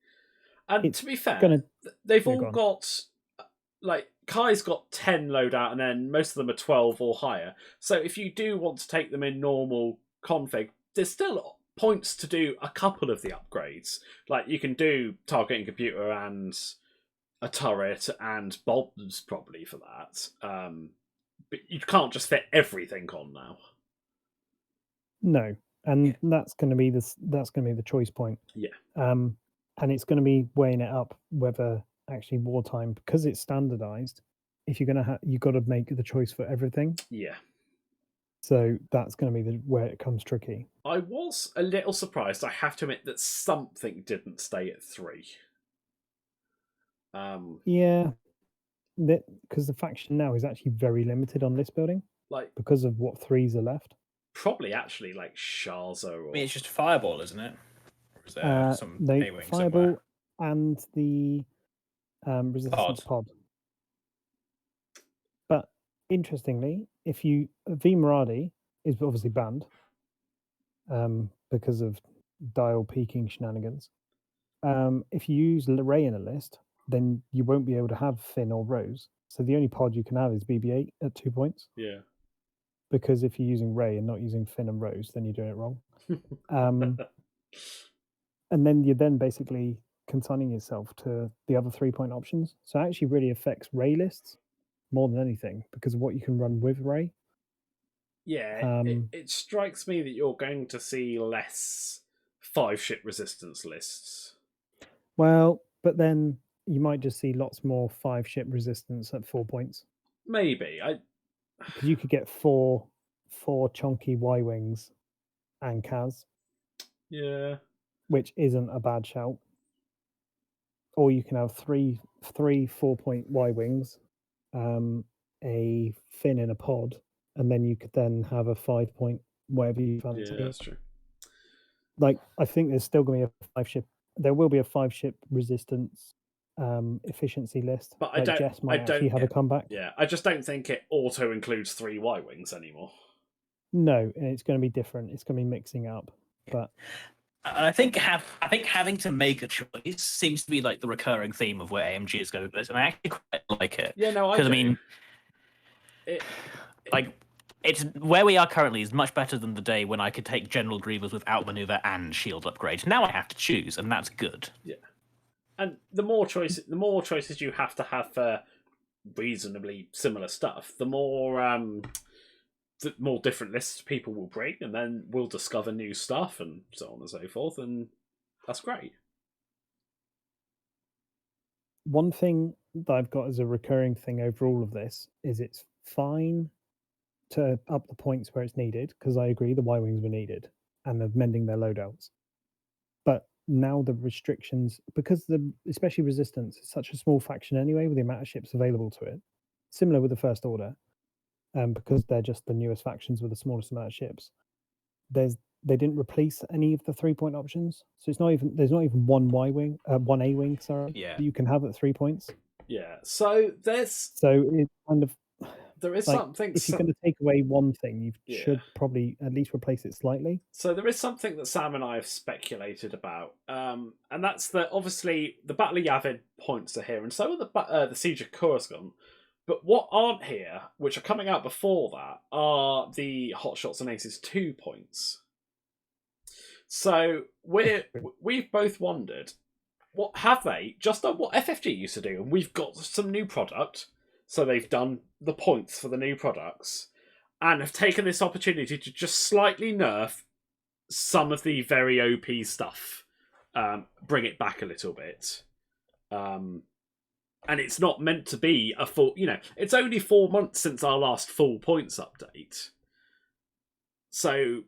And to be fair, they've all got, like, Kai's got 10 loadout and then most of them are 12 or higher. So if you do want to take them in normal config, there's still points to do a couple of the upgrades. Like, you can do targeting computer and a turret and bombs probably for that. But you can't just fit everything on now. No, and that's going to be the choice point. Yeah. And it's going to be weighing it up whether actually wartime, because it's standardized, if you're going to you've got to make the choice for everything. Yeah. So that's going to be where it comes tricky. I was a little surprised, I have to admit, that something didn't stay at 3. Yeah, because the faction now is actually very limited on list building, like, because of what 3s are left. Probably actually like Shaza or... I mean, it's just Fireball, isn't it? Or is there some A-Wing Fireball somewhere? and the Resistance pod. But interestingly, if you... V Maradi is obviously banned because of dial peaking shenanigans. If you use Ray in a list, then you won't be able to have Finn or Rose. So the only pod you can have is BB-8 at 2 points. Yeah. Because if you're using Ray and not using Finn and Rose, then you're doing it wrong. And then you're basically consigning yourself to the other 3-point options. So it actually really affects Ray lists more than anything because of what you can run with Ray. Yeah, it strikes me that you're going to see less 5-ship resistance lists. Well, but then you might just see lots more 5-ship resistance at 4 points. Maybe. Because you could get four chunky Y-Wings and Kaz. Yeah. Which isn't a bad shout. Or you can have three 4-point Y-Wings, a Finn in a pod, and then you could then have a 5-point whatever you fancy. Yeah, that's true. like I think there's still going to be a 5-ship. There will be a 5-ship resistance efficiency list. But like Jess might actually have a comeback. Yeah, I just don't think it auto includes 3 Y-wings anymore. No, and it's going to be different. It's going to be mixing up. But I think having to make a choice seems to be like the recurring theme of where AMG is going with this, and I actually quite like it. Yeah, no, because I mean, it's where we are currently is much better than the day when I could take General Grievous without maneuver and shield upgrade. Now I have to choose, and that's good. Yeah, and the more choices you have to have for reasonably similar stuff, the more different lists people will bring, and then we'll discover new stuff and so on and so forth, and that's great. One thing that I've got as a recurring thing over all of this is it's fine to up the points where it's needed, because I agree the Y-wings were needed and they're mending their loadouts. But now the restrictions, because especially Resistance is such a small faction anyway with the amount of ships available to it, similar with the First Order, because they're just the newest factions with the smallest amount of ships, they didn't replace any of the 3-point options, so there's not even one Y-wing, one A-wing, sorry, that you can have at 3 points. Yeah, so it's kind of, there is like, something. If you're going to take away one thing, you should probably at least replace it slightly. So there is something that Sam and I have speculated about, and that's that obviously the Battle of Yavin points are here, and so are the Siege of Coruscant. But what aren't here, which are coming out before that, are the Hotshots and Aces 2 points. So we've both wondered, what have they just done what FFG used to do, and we've got some new product, so they've done the points for the new products, and have taken this opportunity to just slightly nerf some of the very OP stuff, bring it back a little bit. And it's not meant to be a full, it's only 4 months since our last full points update. So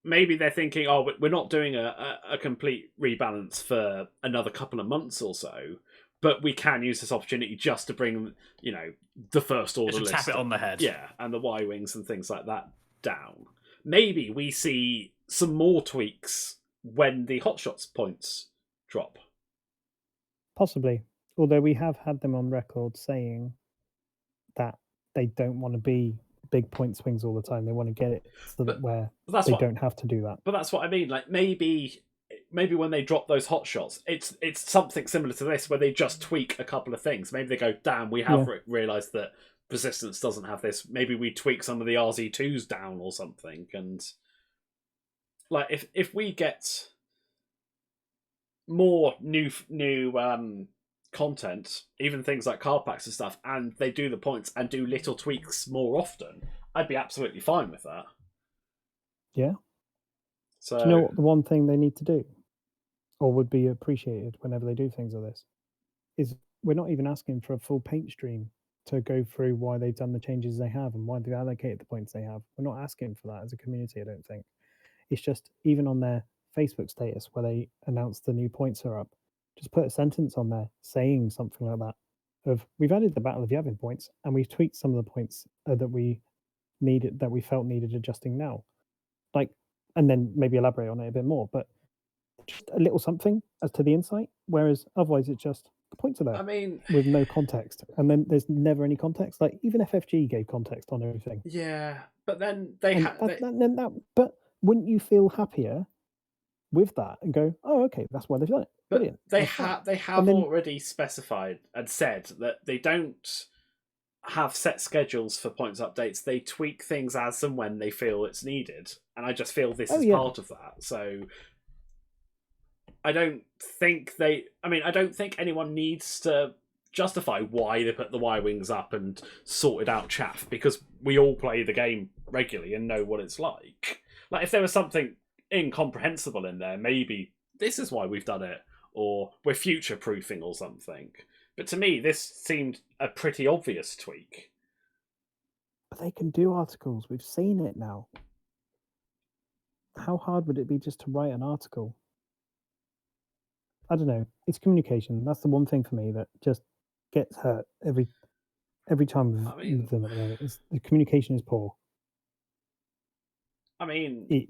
maybe they're thinking, oh, we're not doing a complete rebalance for another couple of months or so, but we can use this opportunity just to bring, the First Order list. Tap it on the head. Yeah, and the Y-wings and things like that down. Maybe we see some more tweaks when the Hotshots points drop. Possibly. Although we have had them on record saying that they don't want to be big point swings all the time. They want to get it so that they don't have to do that. But that's what I mean. Like maybe when they drop those hot shots, it's something similar to this where they just tweak a couple of things. Maybe they go, damn, we have realised that Resistance doesn't have this. Maybe we tweak some of the RZ2s down or something. And like if we get more new content, even things like card packs and stuff, and they do the points and do little tweaks more often, I'd be absolutely fine with that. Yeah. So do you know what the one thing they need to do, or would be appreciated whenever they do things like this, is we're not even asking for a full paint stream to go through why they've done the changes they have and why they've allocated the points they have. We're not asking for that as a community, I don't think. It's just even on their Facebook status where they announce the new points are up, just put a sentence on there saying something like that of, we've added the Battle of Yavin points and we've tweaked some of the points that we felt needed adjusting now. Like, and then maybe elaborate on it a bit more, but just a little something as to the insight, whereas otherwise it's just the points are there. I mean, with no context, and then there's never any context. Like even FFG gave context on everything. Yeah, but then but wouldn't you feel happier with that and go, oh, okay, that's why they've done it. But brilliant. They have already specified and said that they don't have set schedules for points updates. They tweak things as and when they feel it's needed, and I just feel this is part of that. So I don't think anyone needs to justify why they put the Y-wings up and sorted out chaff, because we all play the game regularly and know what it's like. Like if there was something incomprehensible in there, maybe this is why we've done it, or we're future proofing or something. But to me, this seemed a pretty obvious tweak. But they can do articles. We've seen it now. How hard would it be just to write an article? I don't know. It's communication. That's the one thing for me that just gets hurt every time with them at the moment. The communication is poor. I mean,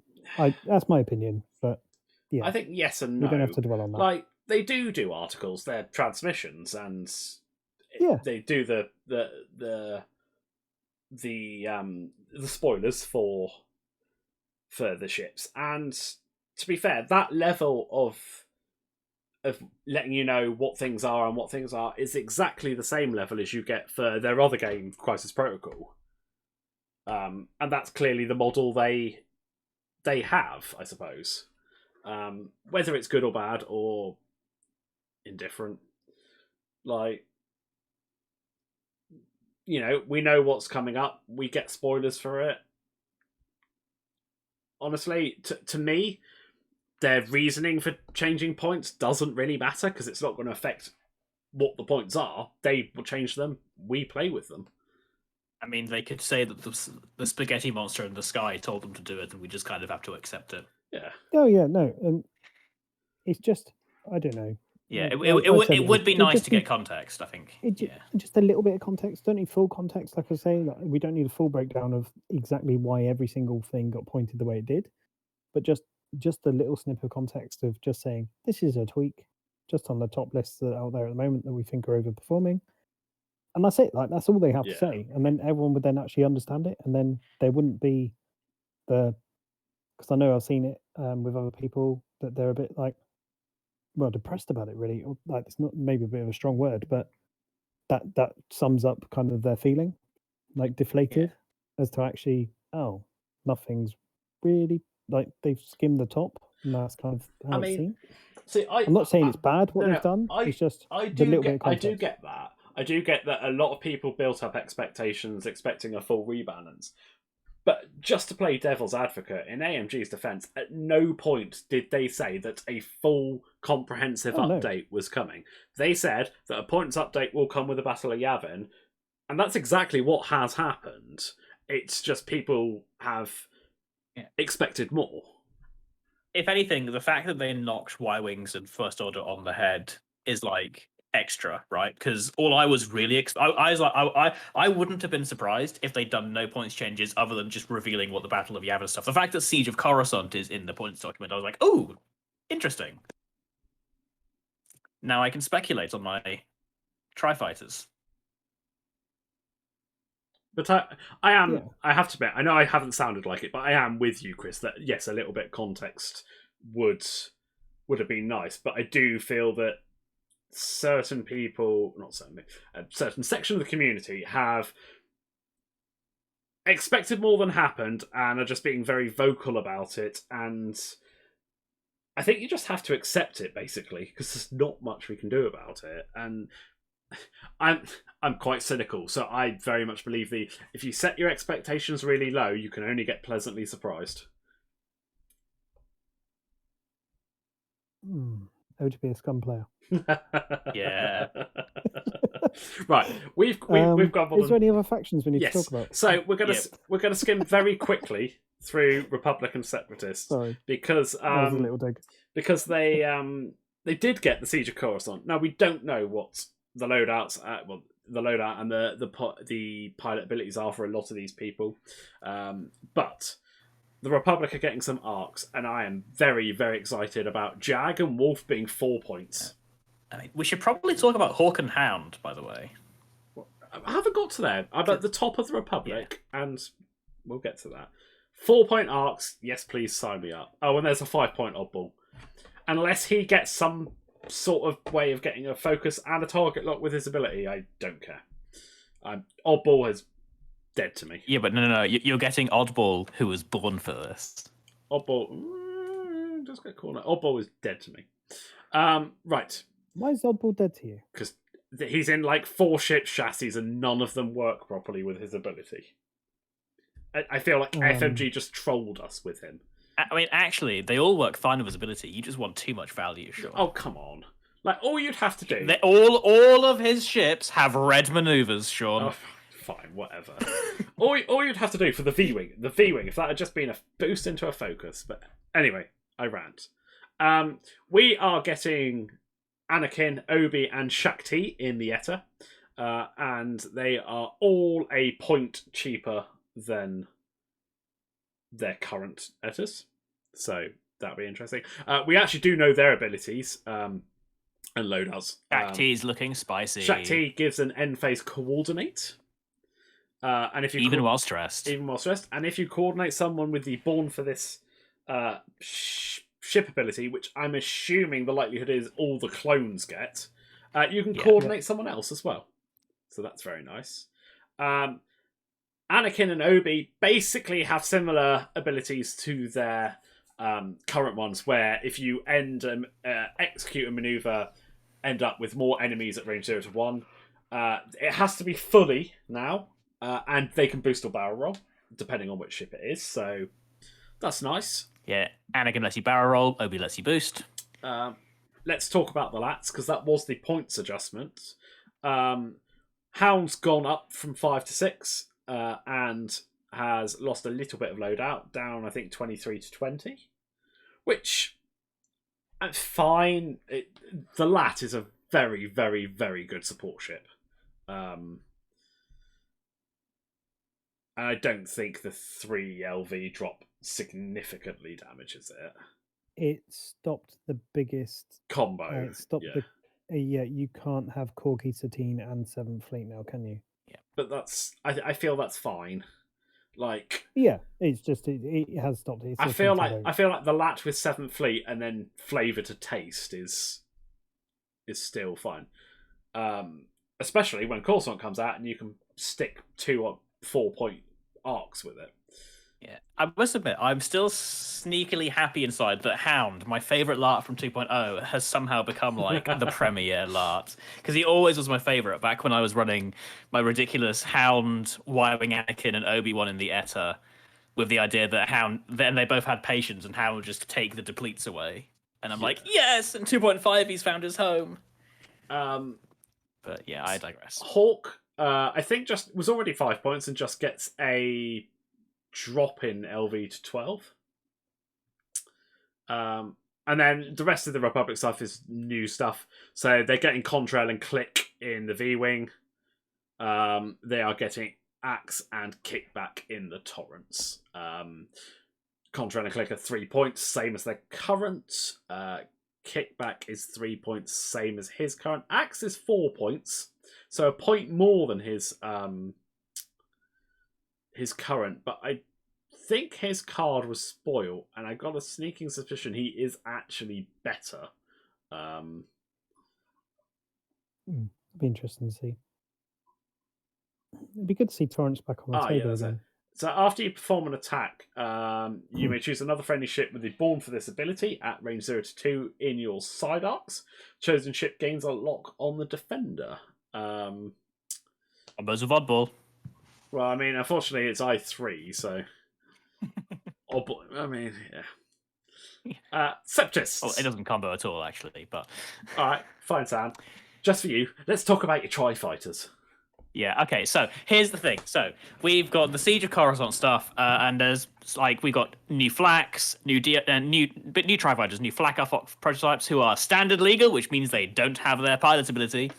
that's my opinion, but Yeah. I think yes and no. We don't have to dwell on that. Like, they do articles, they're transmissions, and they do the spoilers for the ships. And to be fair, that level of letting you know what things are and what things are is exactly the same level as you get for their other game, Crisis Protocol. And that's clearly the model they have, I suppose. Whether it's good or bad or indifferent, like, you know, we know what's coming up. We get spoilers for it. Honestly, to me, their reasoning for changing points doesn't really matter because it's not going to affect what the points are. They will change them. We play with them. I mean, they could say that the spaghetti monster in the sky told them to do it, and we just kind of have to accept it. Yeah. Oh yeah, no, and it's just, I don't know. Yeah, it would be nice to get context, I think. Just a little bit of context. Don't need full context, like I say. Like, we don't need a full breakdown of exactly why every single thing got pointed the way it did, but just a little snippet of context of just saying this is a tweak, just on the top lists that are out there at the moment that we think are overperforming, and that's it. Like, that's all they have to say, and then everyone would then actually understand it, and then there wouldn't be because I know I've seen it with other people that they're a bit like, well, depressed about it, really. Or, like, it's not, maybe a bit of a strong word, but that sums up kind of their feeling, like deflated, as to actually, oh, nothing's really, like, they've skimmed the top, and that's kind of how it's seen. See, I'm not saying it's bad what they've done. It's just I the little bit of context. I do get that. I do get that a lot of people built up expectations expecting a full rebalance. But just to play devil's advocate, in AMG's defense, at no point did they say that a full comprehensive update was coming. They said that a points update will come with the Battle of Yavin, and that's exactly what has happened. It's just people have expected more. If anything, the fact that they knocked Y-Wings and First Order on the head is like extra, right? Because all I was really I was like, I wouldn't have been surprised if they'd done no points changes other than just revealing what the Battle of Yavin stuff. The fact that Siege of Coruscant is in the points document, I was like, oh, interesting. Now I can speculate on my Tri-Fighters. But I have to admit, I know I haven't sounded like it, but I am with you, Chris, that yes, a little bit of context would have been nice, but I do feel that certain people, not certainly, a certain section of the community have expected more than happened and are just being very vocal about it, and I think you just have to accept it, basically, because there's not much we can do about it. And I'm quite cynical, so I very much believe if you set your expectations really low, you can only get pleasantly surprised. Would be a scum player. Yeah. Right, we've got. Is there any other factions we need to talk about? So we're gonna skim very quickly through Republican Separatists. Sorry, because that was a little dig. Because they did get the Siege of Coruscant. Now we don't know what the loadouts, the loadout and the pilot abilities are for a lot of these people, but the Republic are getting some arcs, and I am very, very excited about Jag and Wolf being 4 points. I mean, we should probably talk about Hawk and Hound, by the way. I haven't got to there. I'm at the top of the Republic, and we'll get to that. 4 point arcs, yes, please sign me up. Oh, and there's a 5 point oddball. Unless he gets some sort of way of getting a focus and a target lock with his ability, I don't care. Oddball is dead to me. Yeah, but no. You're getting Oddball, who was born for this. Oddball, just get called out. Oddball is dead to me. Right. Why is Oddball dead to you? Because he's in like 4 ship chassis and none of them work properly with his ability. I feel like FMG just trolled us with him. I mean, actually, they all work fine with his ability. You just want too much value, sure. Oh, come on. Like, all you'd have to do... All of his ships have red maneuvers, Sean. Oh, fine, whatever. all you'd have to do for the V-Wing, if that had just been a boost into a focus. But anyway, I rant. We are getting Anakin, Obi, and Shakti in the ETA. And they are all a point cheaper than their current ETAs. So that'll be interesting. We actually do know their abilities and loadouts. Shaq T is looking spicy. Shaq T gives an end phase coordinate. And if you even while stressed, and if you coordinate someone with the Born for this ship ability, which I'm assuming the likelihood is all the clones get, you can coordinate someone else as well. So that's very nice. Anakin and Obi basically have similar abilities to their current ones, where if you execute a maneuver, end up with more enemies at range 0 to 1. It has to be fully now, and they can boost or barrel roll, depending on which ship it is, so that's nice. Yeah, Anakin lets you barrel roll, Obi lets you boost. Let's talk about the lats, because that was the points adjustment. Hound's gone up from 5 to 6, and has lost a little bit of loadout, down I think 23 to 20, which fine. The lat is a very, very, very good support ship. And I don't think the 3 LV drop significantly damages it. It stopped the biggest combo. It stopped the. You can't have Corky, Satine, and 7th Fleet now, can you? Yeah, but I feel that's fine. Like, yeah, it's just it has stopped it. I feel like the lat with 7th Fleet and then flavour to taste is still fine. Especially when Coruscant comes out and you can stick 2 or 4 point arcs with it. Yeah, I must admit, I'm still sneakily happy inside that Hound, my favourite Lart from 2.0, has somehow become like the premier Lart. Because he always was my favourite back when I was running my ridiculous Hound, Y-Wing Anakin, and Obi-Wan in the ETA, with the idea that Hound, then they both had patience, and Hound would just take the depletes away. And I'm like, yes, in 2.5 he's found his home. But yeah, I digress. Hawk, I think just was already 5 points and just gets a drop in LV to 12. And then the rest of the Republic stuff is new stuff. So they're getting Contrail and Click in the V-Wing. They are getting Axe and Kickback in the Torrents. Contrail and Click are 3 points, same as their current. Kickback is 3 points, same as his current. Axe is 4 points, so a point more than his current, but I think his card was spoiled, and I got a sneaking suspicion he is actually better. Be interesting to see. It'd be good to see Torrance back on the table again. So after you perform an attack, you may choose another friendly ship with the Born for this ability at range 0 to 2 in your side arcs. Chosen ship gains a lock on the defender. Combos of oddball. Well, I mean, unfortunately, it's I3, so... I mean, yeah. Septis. Well, it doesn't combo at all, actually, but... Alright, fine, Sam. Just for you, let's talk about your Tri-Fighters. Yeah, okay, so here's the thing. So we've got the Siege of Coruscant stuff, and there's we've got new Flax, new Tri-Fighters, new Flak prototypes who are standard legal, which means they don't have their pilot ability.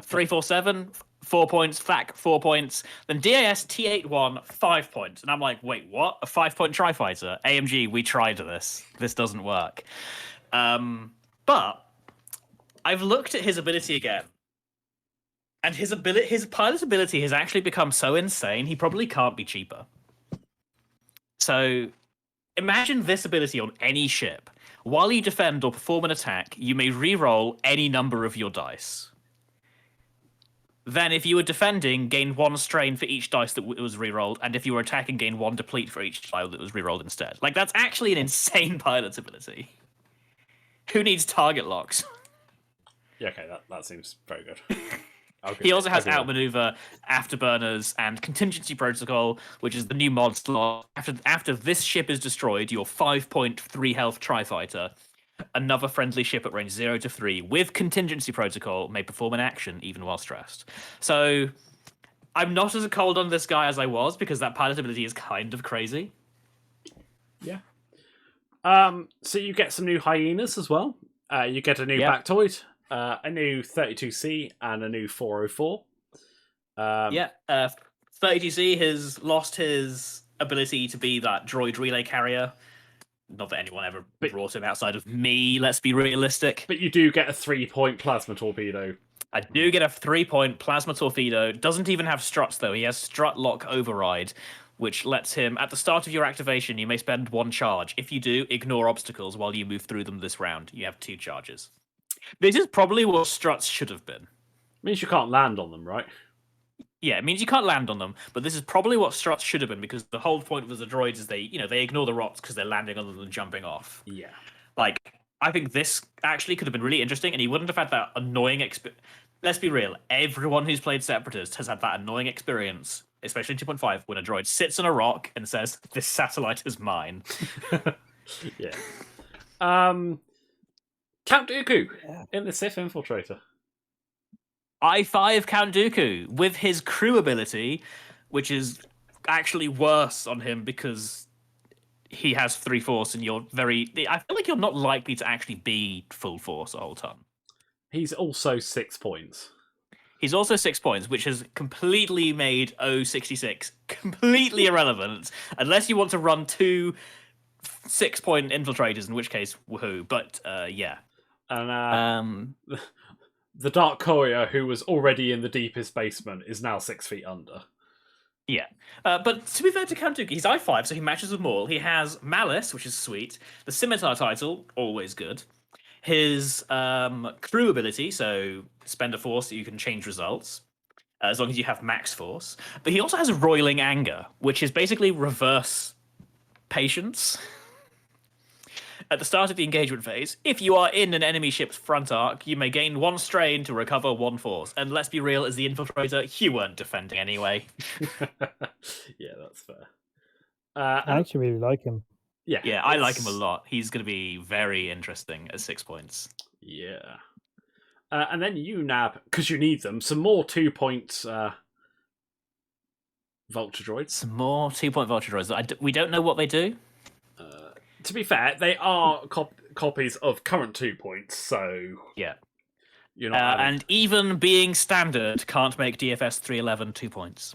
347, 4 points, Flak 4 points, then DAS T81 5 points. And I'm like, wait, what? A 5-point Tri-Fighter? AMG, we tried this. This doesn't work. But I've looked at his ability again. And his pilot ability has actually become so insane, he probably can't be cheaper. So imagine this ability on any ship. While you defend or perform an attack, you may re-roll any number of your dice. Then if you were defending, gain 1 strain for each dice that was re-rolled, and if you were attacking, gain 1 deplete for each die that was re-rolled instead. Like, that's actually an insane pilot ability. Who needs target locks? Yeah, okay, that seems very good. Okay, he also has Outmaneuver, Afterburners, and Contingency Protocol, which is the new mod slot. After this ship is destroyed, your 5-point 3 health Tri-Fighter, another friendly ship at range 0 to 3 with Contingency Protocol may perform an action even while stressed. So I'm not as cold on this guy as I was, because that pilot ability is kind of crazy. Yeah. So you get some new Hyenas as well. You get a new Bactoid. A new 32C and a new 404. 32C has lost his ability to be that droid relay carrier Not that anyone ever brought him outside of me, let's be realistic. But you do get a 3-point plasma torpedo. I do get a 3-point plasma torpedo. Doesn't even have struts, though. He has strut lock override, which lets him, at the start of your activation, you may spend 1 charge. If you do, ignore obstacles while you move through them this round. You have 2 charges. This is probably what struts should have been. Means you can't land on them, right? Yeah, it means you can't land on them, but this is probably what struts should have been, because the whole point of the droids is they ignore the rots because they're landing on them and jumping off. Yeah. Like, I think this actually could have been really interesting, and he wouldn't have had that annoying experience. Let's be real, everyone who's played Separatist has had that annoying experience, especially in 2.5, when a droid sits on a rock and says, "This satellite is mine." Yeah. Count Dooku in the Sith Infiltrator. I5 Count Dooku with his crew ability, which is actually worse on him because he has 3 Force, and I feel like you're not likely to actually be full Force the whole time. He's also 6 points. He's also 6 points, which has completely made 066 completely irrelevant, unless you want to run 2 6-point infiltrators, in which case, woohoo. But yeah. And the Dark Courier, who was already in the deepest basement, is now 6 feet under. Yeah. But to be fair to Count Dooku, he's I5, so he matches with them all. He has Malice, which is sweet. The Scimitar title, always good. His crew ability, so spend a Force so you can change results, as long as you have max Force. But he also has Roiling Anger, which is basically reverse patience. At the start of the engagement phase, if you are in an enemy ship's front arc, you may gain 1 strain to recover 1 Force. And let's be real, as the Infiltrator, you weren't defending anyway. Yeah, that's fair. I actually really like him. Yeah, I like him a lot. He's going to be very interesting at 6 points. Yeah. And then you nab, because you need them, some more 2-point Vulture droids. Some more 2-point Vulture droids. We don't know what they do. To be fair, they are copies of current 2 points, so... Yeah. You're not and even being standard can't make DFS 311 2 points.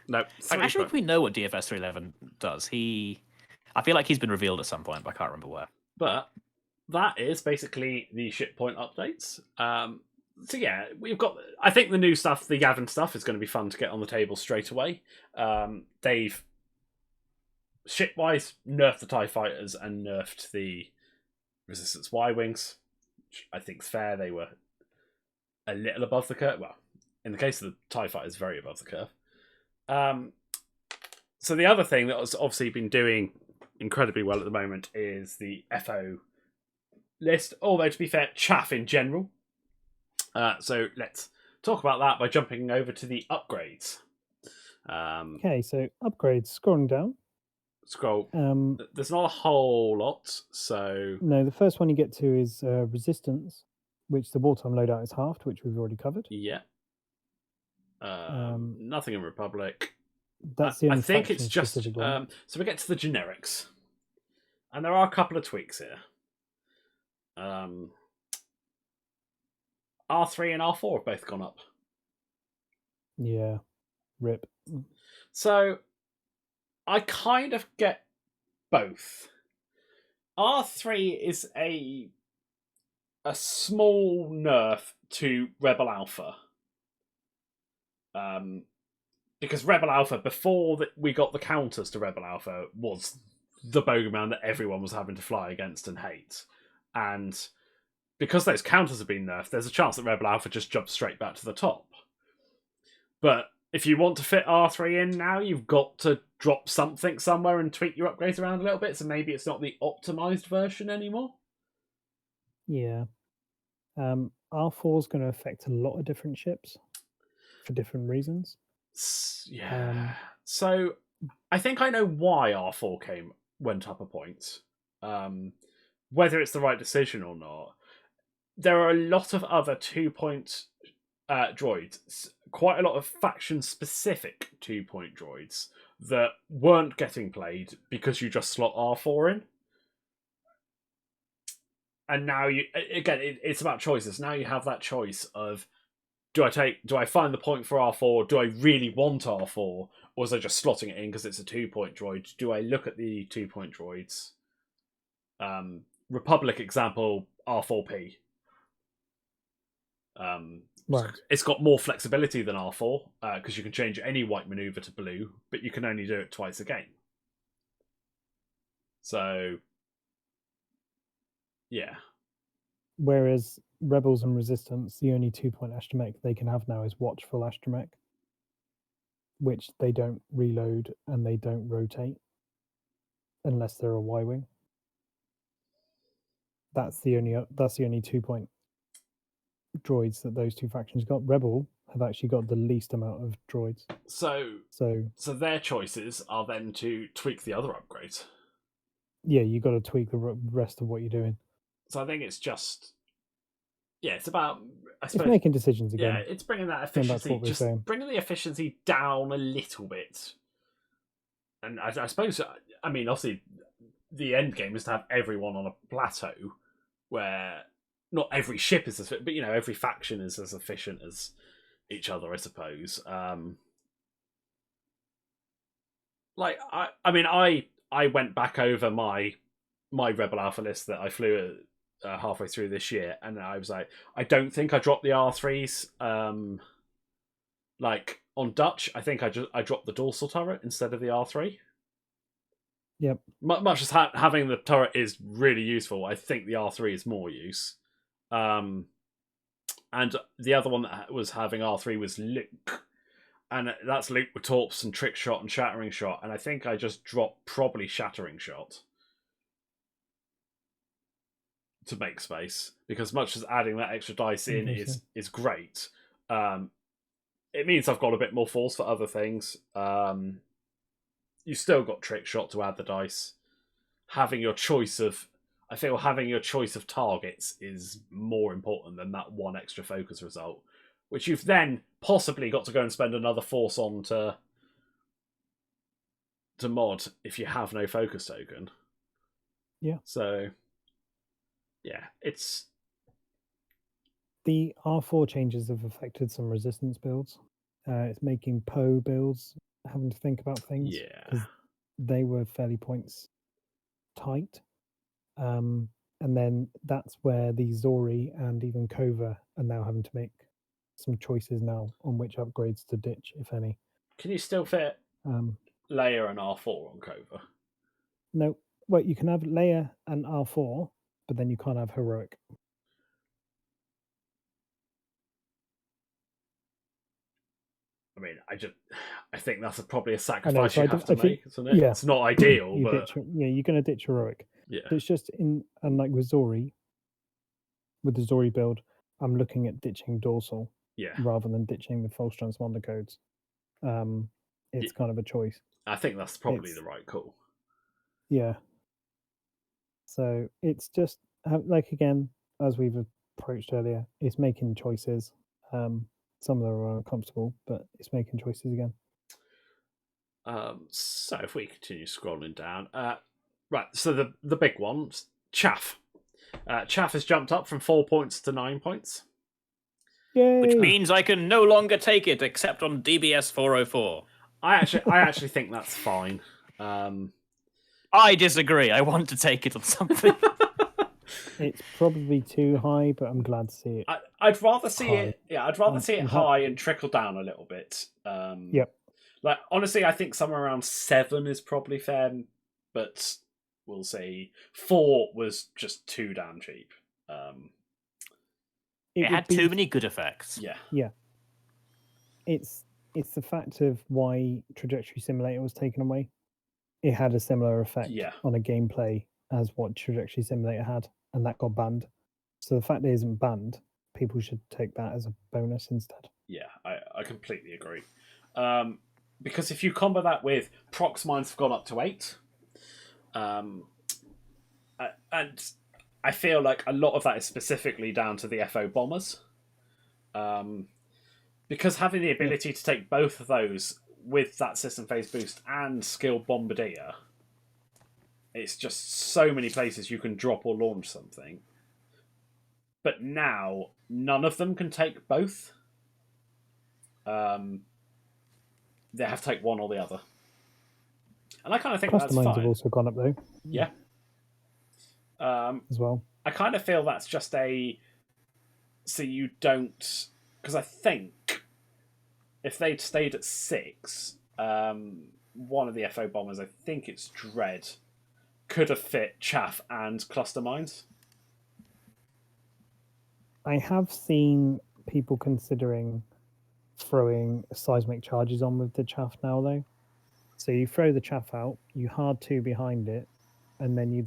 No. I actually think we know what DFS 311 does. I feel like he's been revealed at some point, but I can't remember where. But that is basically the ship point updates. So yeah, we've got... I think the new stuff, the Yavin stuff, is going to be fun to get on the table straight away. They've... Ship-wise, nerfed the TIE Fighters and nerfed the Resistance Y-Wings, which I think is fair. They were a little above the curve. Well, in the case of the TIE Fighters, very above the curve. So the other thing that has obviously been doing incredibly well at the moment is the FO list, although to be fair, chaff in general. So let's talk about that by jumping over to the upgrades. Okay, so upgrades, scrolling down. Scroll. There's not a whole lot, so... No, the first one you get to is Resistance, which the wartime loadout is halved, which we've already covered. Yeah. Nothing in Republic. That's the only I think it's just... one. So we get to the generics. And there are a couple of tweaks here. R3 and R4 have both gone up. Yeah. Rip. So... I kind of get both. R3 is a small nerf to Rebel Alpha. Because Rebel Alpha, before we got the counters to Rebel Alpha, was the bogeyman that everyone was having to fly against and hate. And because those counters have been nerfed, there's a chance that Rebel Alpha just jumps straight back to the top. But if you want to fit R3 in now, you've got to drop something somewhere and tweak your upgrades around a little bit, so maybe it's not the optimized version anymore. Yeah. R4 is going to affect a lot of different ships for different reasons. Yeah. So I think I know why R4 went up a point. Whether it's the right decision or not. There are a lot of other 2-point droids, quite a lot of faction-specific 2-point droids that weren't getting played because you just slot R4 in. And now it's about choices. Now you have that choice of, do I find the point for R4? Do I really want R4? Or is I just slotting it in because it's a 2-point droid? Do I look at the 2-point droids? Republic example, R4P. Right. It's got more flexibility than R4 because you can change any white maneuver to blue, but you can only do it twice a game. So, yeah. Whereas Rebels and Resistance, the only 2-point astromech they can have now is Watchful astromech, which they don't reload and they don't rotate unless they're a Y-wing. That's the only 2-point droids that those two factions got. Rebel have actually got the least amount of droids. So their choices are then to tweak the other upgrades. Yeah, you got to tweak the rest of what you're doing. So I think it's just, it's about, I It's suppose, making decisions again. Yeah, it's bringing that efficiency, just bringing the efficiency down a little bit. And I suppose, I mean, obviously, the end game is to have everyone on a plateau where not every ship is as, but every faction is as efficient as each other, I suppose. I went back over my Rebel Alpha list that I flew halfway through this year, and I was like, I don't think I dropped the R3s. Like on Dutch, I think I dropped the dorsal turret instead of the R3. Yep. Much as having the turret is really useful, I think the R3 is more use. And the other one that was having R3 was Luke. And that's Luke with Torps and Trick Shot and Shattering Shot. And I think I just dropped probably Shattering Shot to make space. Because much as adding that extra dice in is great, it means I've got a bit more force for other things. You still got Trick Shot to add the dice. Having your choice of targets is more important than that one extra focus result, which you've then possibly got to go and spend another force on to mod if you have no focus token. Yeah. So, yeah, it's... The R4 changes have affected some resistance builds. It's making Poe builds having to think about things. Yeah. Because they were fairly points tight. And then that's where the Zori and even Kova are now having to make some choices now on which upgrades to ditch, if any. Can you still fit Leia and R4 on Kova? No. Well, you can have Leia and R4, but then you can't have Heroic. I mean, I think that's probably a sacrifice you have to make, isn't it? Yeah. It's not ideal, but... you're going to ditch Heroic. Yeah. But it's just like with Zori, with the Zori build, I'm looking at ditching dorsal rather than ditching the false transponder codes. It's kind of a choice. I think that's probably the right call. Yeah. So it's just, like, again, as we've approached earlier, it's making choices. Some of them are uncomfortable, but it's making choices again. So if we continue scrolling down, right. So the big one, Chaff. Chaff has jumped up from 4 points to 9 points. Yay! Which means I can no longer take it except on DBS 404. I actually think that's fine. I disagree. I want to take it on something. It's probably too high, but I'm glad to see it. I'd rather see it. Yeah, I'd rather see it high and trickle down a little bit. Yep. Like, honestly, I think somewhere around 7 is probably fair, but we'll see. 4 was just too damn cheap. It had too many good effects. Yeah. Yeah. It's the fact of why Trajectory Simulator was taken away. It had a similar effect on a gameplay as what Trajectory Simulator had, and that got banned. So the fact it isn't banned, people should take that as a bonus instead. Yeah, I completely agree. Because if you combo that with prox mines have gone up to 8, and I feel like a lot of that is specifically down to the FO bombers. Because having the ability to take both of those with that system phase boost and skilled bombardier, it's just so many places you can drop or launch something. But now, none of them can take both. They have to take one or the other. And I kind of think that's fine. Cluster mines have also gone up, though. Yeah. as well. I kind of feel that's just so you don't, because I think if they'd stayed at 6, one of the FO bombers, I think it's Dread, could have fit chaff and cluster mines. I have seen people considering throwing seismic charges on with the chaff now, though. So you throw the chaff out, you hard 2 behind it, and then you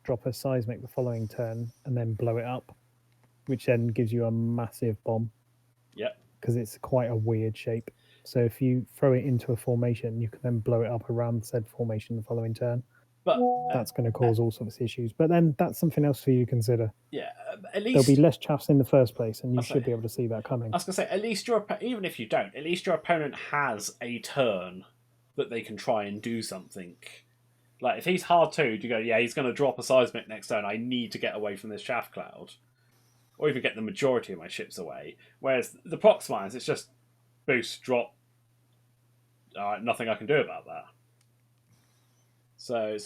drop a seismic the following turn and then blow it up, which then gives you a massive bomb. Yep. Because it's quite a weird shape. So if you throw it into a formation, you can then blow it up around said formation the following turn. But that's going to cause all sorts of issues. But then that's something else for you to consider. Yeah, at least there'll be less chaffs in the first place, and you should be able to see that coming. I was going to say, at least even if you don't, at least your opponent has a turn that they can try and do something. Like, if he's hard 2, you go, yeah, he's going to drop a seismic next turn, I need to get away from this chaff cloud. Or even get the majority of my ships away. Whereas the prox mines, it's just boost, drop. Alright, nothing I can do about that. So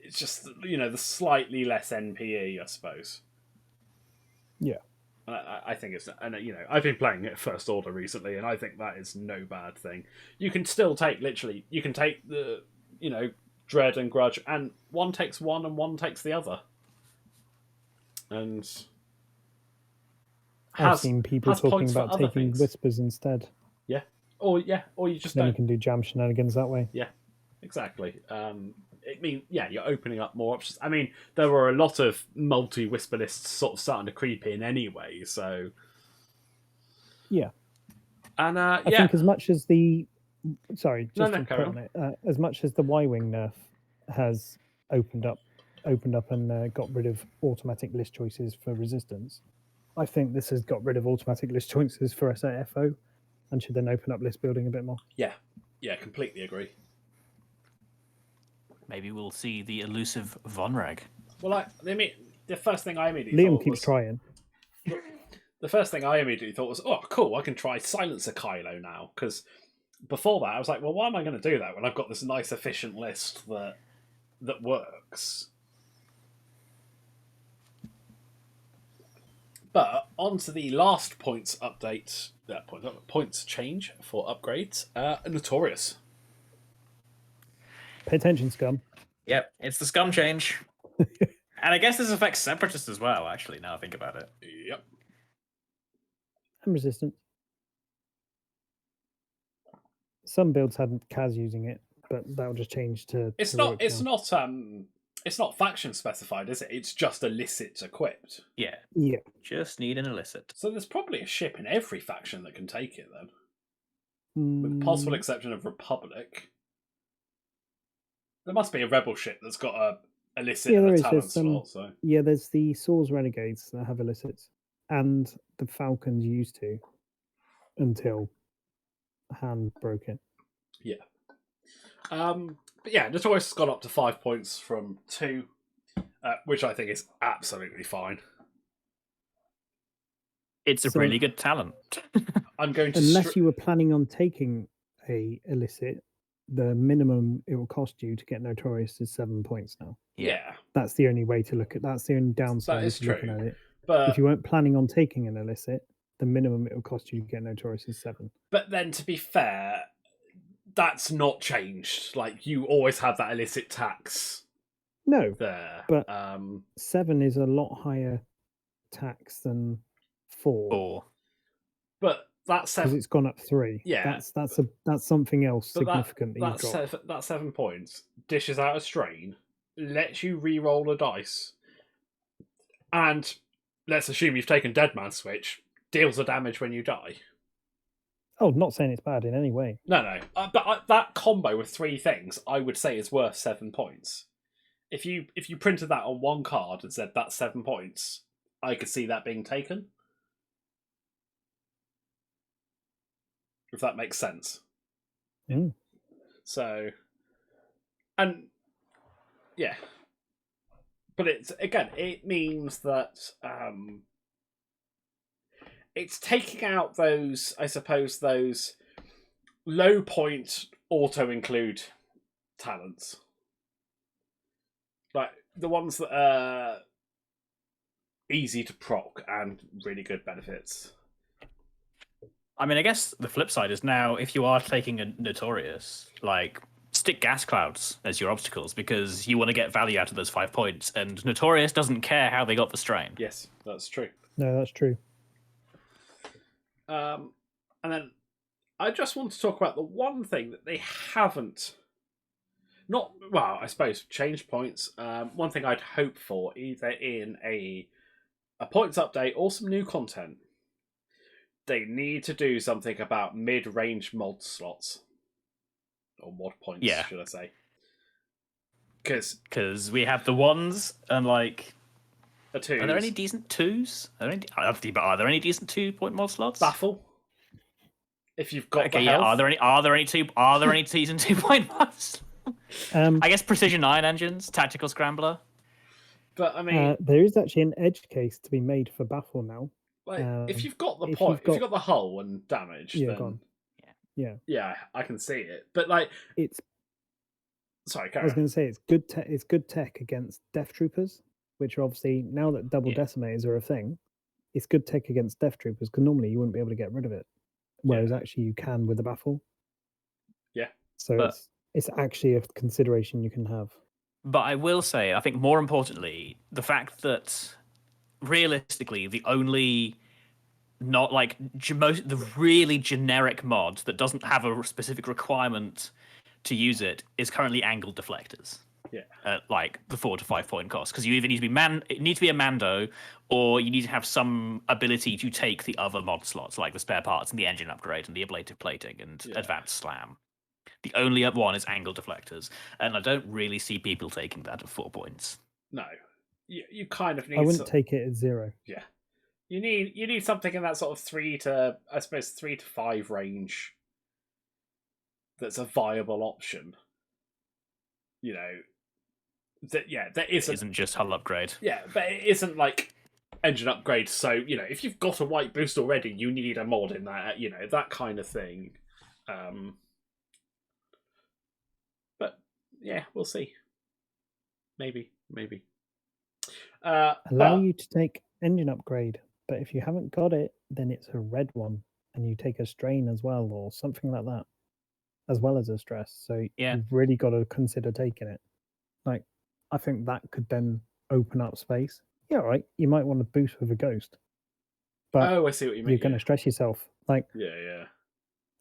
it's just, the slightly less NPE, I suppose. Yeah. I think it's, and I've been playing it First Order recently, and I think that is no bad thing. You can still take, you can take the, Dread and Grudge, and one takes one and one takes the other. And I've seen people talking about taking Whispers instead. Yeah. Or you just then you can do jam shenanigans that way. Yeah, exactly. You're opening up more options. I mean, there were a lot of multi-Whisper lists sort of starting to creep in anyway, so... Yeah. And, I think as much as the... Sorry, just to put on it. As much as the Y-Wing nerf has opened up and got rid of automatic list choices for Resistance, I think this has got rid of automatic list choices for SAFO and should then open up list building a bit more. Yeah, completely agree. Maybe we'll see the elusive Vonreg. Well, the first thing I immediately Liam keeps trying. The first thing I immediately thought was, oh, cool, I can try Silencer Kylo now. Because before that, I was like, well, why am I going to do that when I've got this nice, efficient list that works? But on to the last points update, points change for upgrades. Notorious. Pay attention, scum. Yep, it's the scum change. And I guess this affects Separatists as well, actually, now I think about it. Yep. And Resistance. Some builds had Kaz using it, but that'll just change to... It's not faction specified, is it? It's just illicit equipped. Yeah. Yeah. Just need an illicit. So there's probably a ship in every faction that can take it then. With the possible exception of Republic. There must be a rebel ship that's got a illicit and a talent slot. So. Yeah, there's the Swords Renegades that have illicits. And the Falcons used to. Until Hand broke it. Yeah. But yeah, Notorious has gone up to 5 points from 2, which I think is absolutely fine. It's a really good talent. I'm going to unless you were planning on taking a illicit, the minimum it will cost you to get Notorious is 7 points now. Yeah. That's the only way to look at that's the only downside of looking at it. But if you weren't planning on taking an illicit, the minimum it will cost you to get Notorious is 7. But then to be fair, that's not changed. Like, you always have that illicit tax. No. There. But 7 is a lot higher tax than 4. But that's 7. Because it's gone up 3. Yeah. That's something else significant that 7 points dishes out a strain, lets you re-roll a dice, and let's assume you've taken Dead Man Switch, deals the damage when you die. Oh, not saying it's bad in any way. No. But that combo with 3 things, I would say, is worth 7 points. If you printed that on one card and said that's 7 points, I could see that being taken. If that makes sense. Mm. So, and yeah, but it means that it's taking out those, I suppose, those low point auto include talents. Like, the ones that are easy to proc and really good benefits. I mean, I guess the flip side is now if you are taking a Notorious, like stick gas clouds as your obstacles because you want to get value out of those 5 points, and Notorious doesn't care how they got the strain. Yes, that's true. No, that's true. And then I just want to talk about the one thing that they haven't, I suppose change points. One thing I'd hope for either in a points update or some new content. They need to do something about mid-range mod slots. Or mod points, should I say. Because we have the ones and like... the twos. Are there any decent twos? Are there any decent 2-point mod slots? Baffle. If you've got the yeah. health. Are there any decent 2-point mods? I guess Precision Iron Engines, Tactical Scrambler. But I mean, there is actually an edge case to be made for Baffle now. Like, if you've got the point, if you've got the hull and damage, then yeah, I can see it. But like, it's sorry, I was going to say it's good. It's good tech against Death Troopers, which are obviously now that double decimators are a thing. It's good tech against Death Troopers because normally you wouldn't be able to get rid of it, whereas actually you can with the Baffle. Yeah. So it's actually a consideration you can have. But I will say, I think more importantly, the fact that realistically, the only the really generic mod that doesn't have a specific requirement to use it is currently angled deflectors. Yeah, at like the 4 to 5 point cost, because you either need to be it needs to be a Mando, or you need to have some ability to take the other mod slots, like the spare parts and the engine upgrade and the ablative plating and advanced slam. The only other one is angle deflectors, and I don't really see people taking that at 4 points. No, you kind of need. I wouldn't take it at 0. Yeah, you need something in that sort of 3 to 5 range. That's a viable option. You know, that isn't just hull upgrade. Yeah, but it isn't like engine upgrade. So if you've got a white boost already, you need a mod in that. That kind of thing. But yeah, we'll see. Maybe. Allow you to take engine upgrade, but if you haven't got it, then it's a red one, and you take a strain as well, or something like that, as well as a stress. So you've really got to consider taking it. Like, I think that could then open up space. Yeah, right. You might want to boost with a ghost, but I see what you mean. You're going to stress yourself. Like, yeah.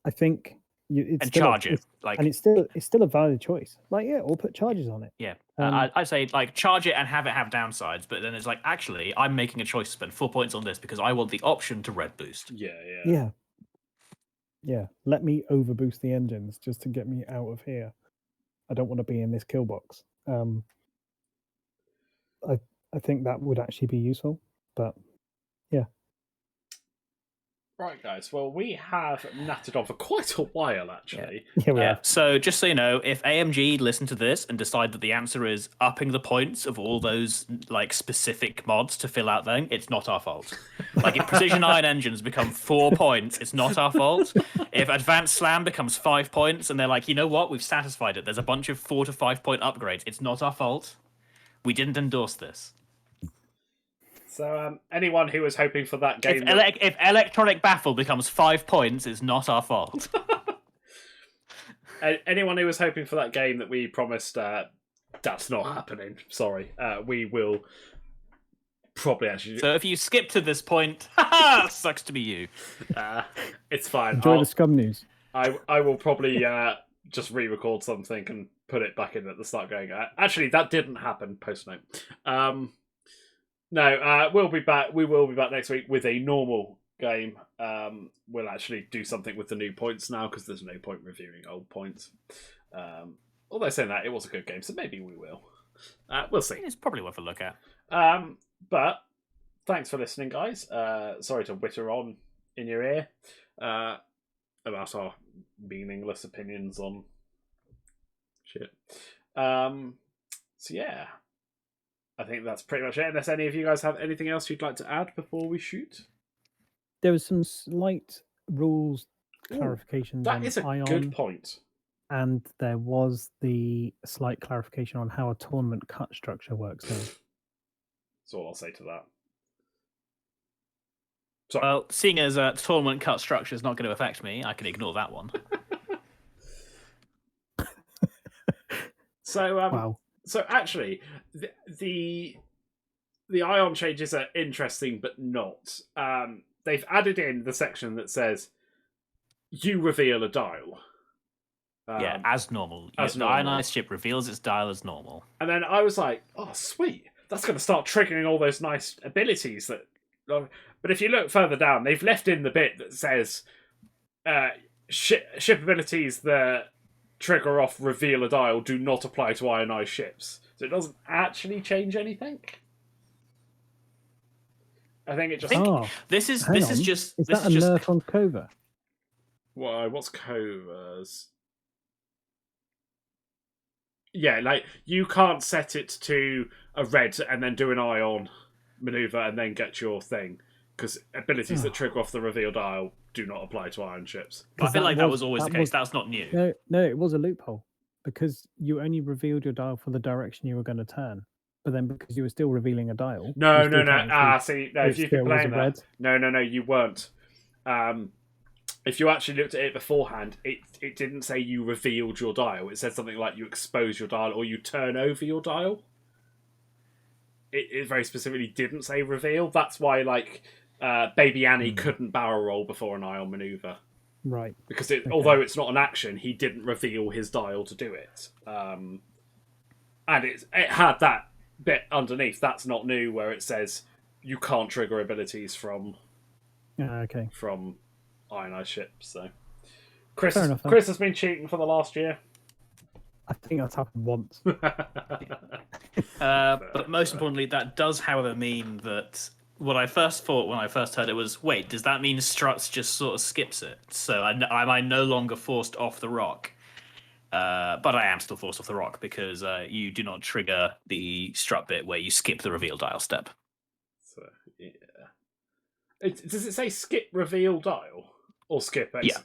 I think it's and charge it, and it's still a valid choice. Like, or put charges on it. Yeah, I'd say like charge it and have it have downsides, but then it's like actually I'm making a choice to spend 4 points on this because I want the option to red boost. Yeah. Let me overboost the engines just to get me out of here. I don't want to be in this kill box. I think that would actually be useful, but yeah. Right, guys. Well, we have nattered on for quite a while, actually. Yeah. So just so you know, if AMG listen to this and decide that the answer is upping the points of all those like specific mods to fill out, then it's not our fault. Like if Precision Iron Engines become 4 points, it's not our fault. If Advanced Slam becomes 5 points, and they're like, you know what, we've satisfied it. There's a bunch of 4 to 5 point upgrades. It's not our fault. We didn't endorse this. So anyone who was hoping for that game... If Electronic Baffle becomes 5 points, it's not our fault. Anyone who was hoping for that game that we promised, that's not happening. Sorry. We will probably actually... So if you skip to this point, sucks to be you. It's fine. Enjoy the scum news. I will probably just re-record something and put it back in at the start going... actually, that didn't happen. Post note. No, we'll be back. We will be back next week with a normal game. We'll actually do something with the new points now because there's no point reviewing old points. Although saying that, it was a good game, so maybe we will. We'll see. It's probably worth a look at. But thanks for listening, guys. Sorry to witter on in your ear about our meaningless opinions on shit. So yeah. I think that's pretty much it. Unless any of you guys have anything else you'd like to add before we shoot? There was some slight rules clarifications. That is a good point. and there was the slight clarification on how a tournament cut structure works now. That's all I'll say to that. Sorry. Well, seeing as tournament cut structure is not going to affect me, I can ignore that one. So, Wow. So actually, the Ion changes are interesting, but not. They've added in the section that says you reveal a dial. Yeah, as normal. As the normal. ionized ship reveals its dial as normal. And then I was like, oh, sweet. That's going to start triggering all those nice abilities. But if you look further down, they've left in the bit that says ship abilities that trigger off reveal a dial do not apply to ionized ships. So it doesn't actually change anything. I think it just... This is just... Is that a nerf on Kova? Why? What's Kova's? Yeah, like, you can't set it to a red and then do an ion maneuver and then get your thing. Because abilities that trigger off the reveal dial do not apply to iron ships. I feel like that was always the case. That's not new. No, it was a loophole. Because you only revealed your dial for the direction you were going to turn. But then because you were still revealing a dial... No. See, no, if you've been playing that... No, you weren't. If you actually looked at it beforehand, it didn't say you revealed your dial. It said something like you expose your dial or you turn over your dial. It very specifically didn't say reveal. That's why, like, Baby Annie couldn't barrel roll before an ion maneuver. Right. Because although it's not an action, he didn't reveal his dial to do it. And it had that bit underneath. That's not new, where it says you can't trigger abilities from ionized ships. So Chris has been cheating for the last year. I think that's happened once. But most importantly, that does, however, mean that what I first thought when I first heard it was, wait, does that mean Struts just sort of skips it? So am I no longer forced off the rock? But I am still forced off the rock because you do not trigger the strut bit where you skip the reveal dial step. So, yeah. Does it say skip reveal dial? Or skip it? Yeah.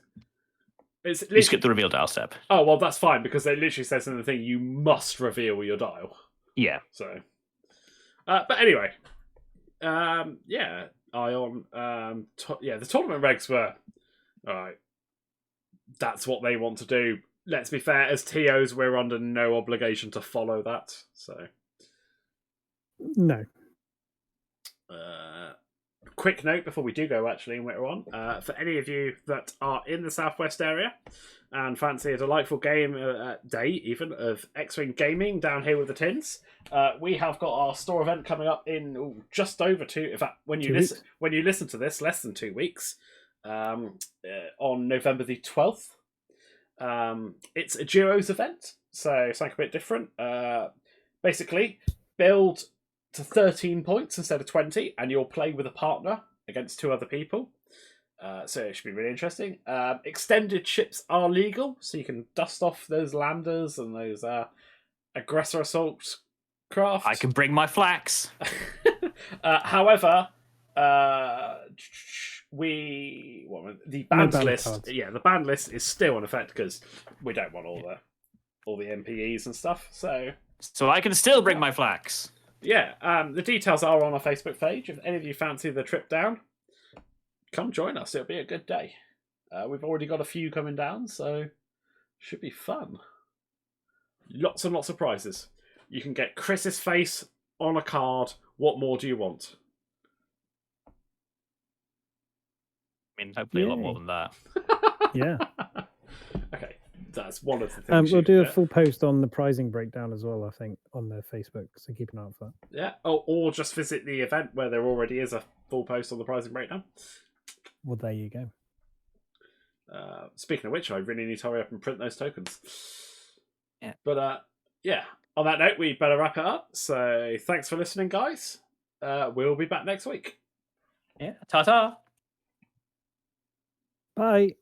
You skip the reveal dial step. Oh, well, that's fine, because it literally says in the thing, you must reveal your dial. Yeah. So, but anyway, yeah, Ion, the tournament regs were, alright, that's what they want to do. Let's be fair, as TOs, we're under no obligation to follow that, so. No. Quick note before we do go, actually, and we're on. For any of you that are in the Southwest area and fancy a delightful game day, even, of X-Wing gaming down here with the tins, we have got our store event coming up in just over 2. In fact, when you listen to this, less than 2 weeks, on November the 12th. It's a Duos event, so something a bit different. Basically, build to 13 points instead of 20, and you'll play with a partner against 2 other people. So it should be really interesting. Extended ships are legal, so you can dust off those landers and those aggressor assault craft. I can bring my flax. However, the banned list. Yeah, the banned list is still in effect because we don't want all the MPEs and stuff. So I can still bring my flax. Yeah, the details are on our Facebook page. If any of you fancy the trip down, come join us. It'll be a good day. We've already got a few coming down, so should be fun. Lots and lots of prizes. You can get Chris's face on a card. What more do you want? I mean, hopefully a lot more than that. Yeah. Okay, that's one of the things. We'll do a full post on the pricing breakdown as well, I think, on their Facebook, so keep an eye out for that. Yeah, or just visit the event where there already is a full post on the pricing breakdown. Well, there you go. Speaking of which, I really need to hurry up and print those tokens. Yeah. But, yeah, on that note, we better wrap it up. So thanks for listening, guys. We'll be back next week. Yeah, ta-ta. Bye.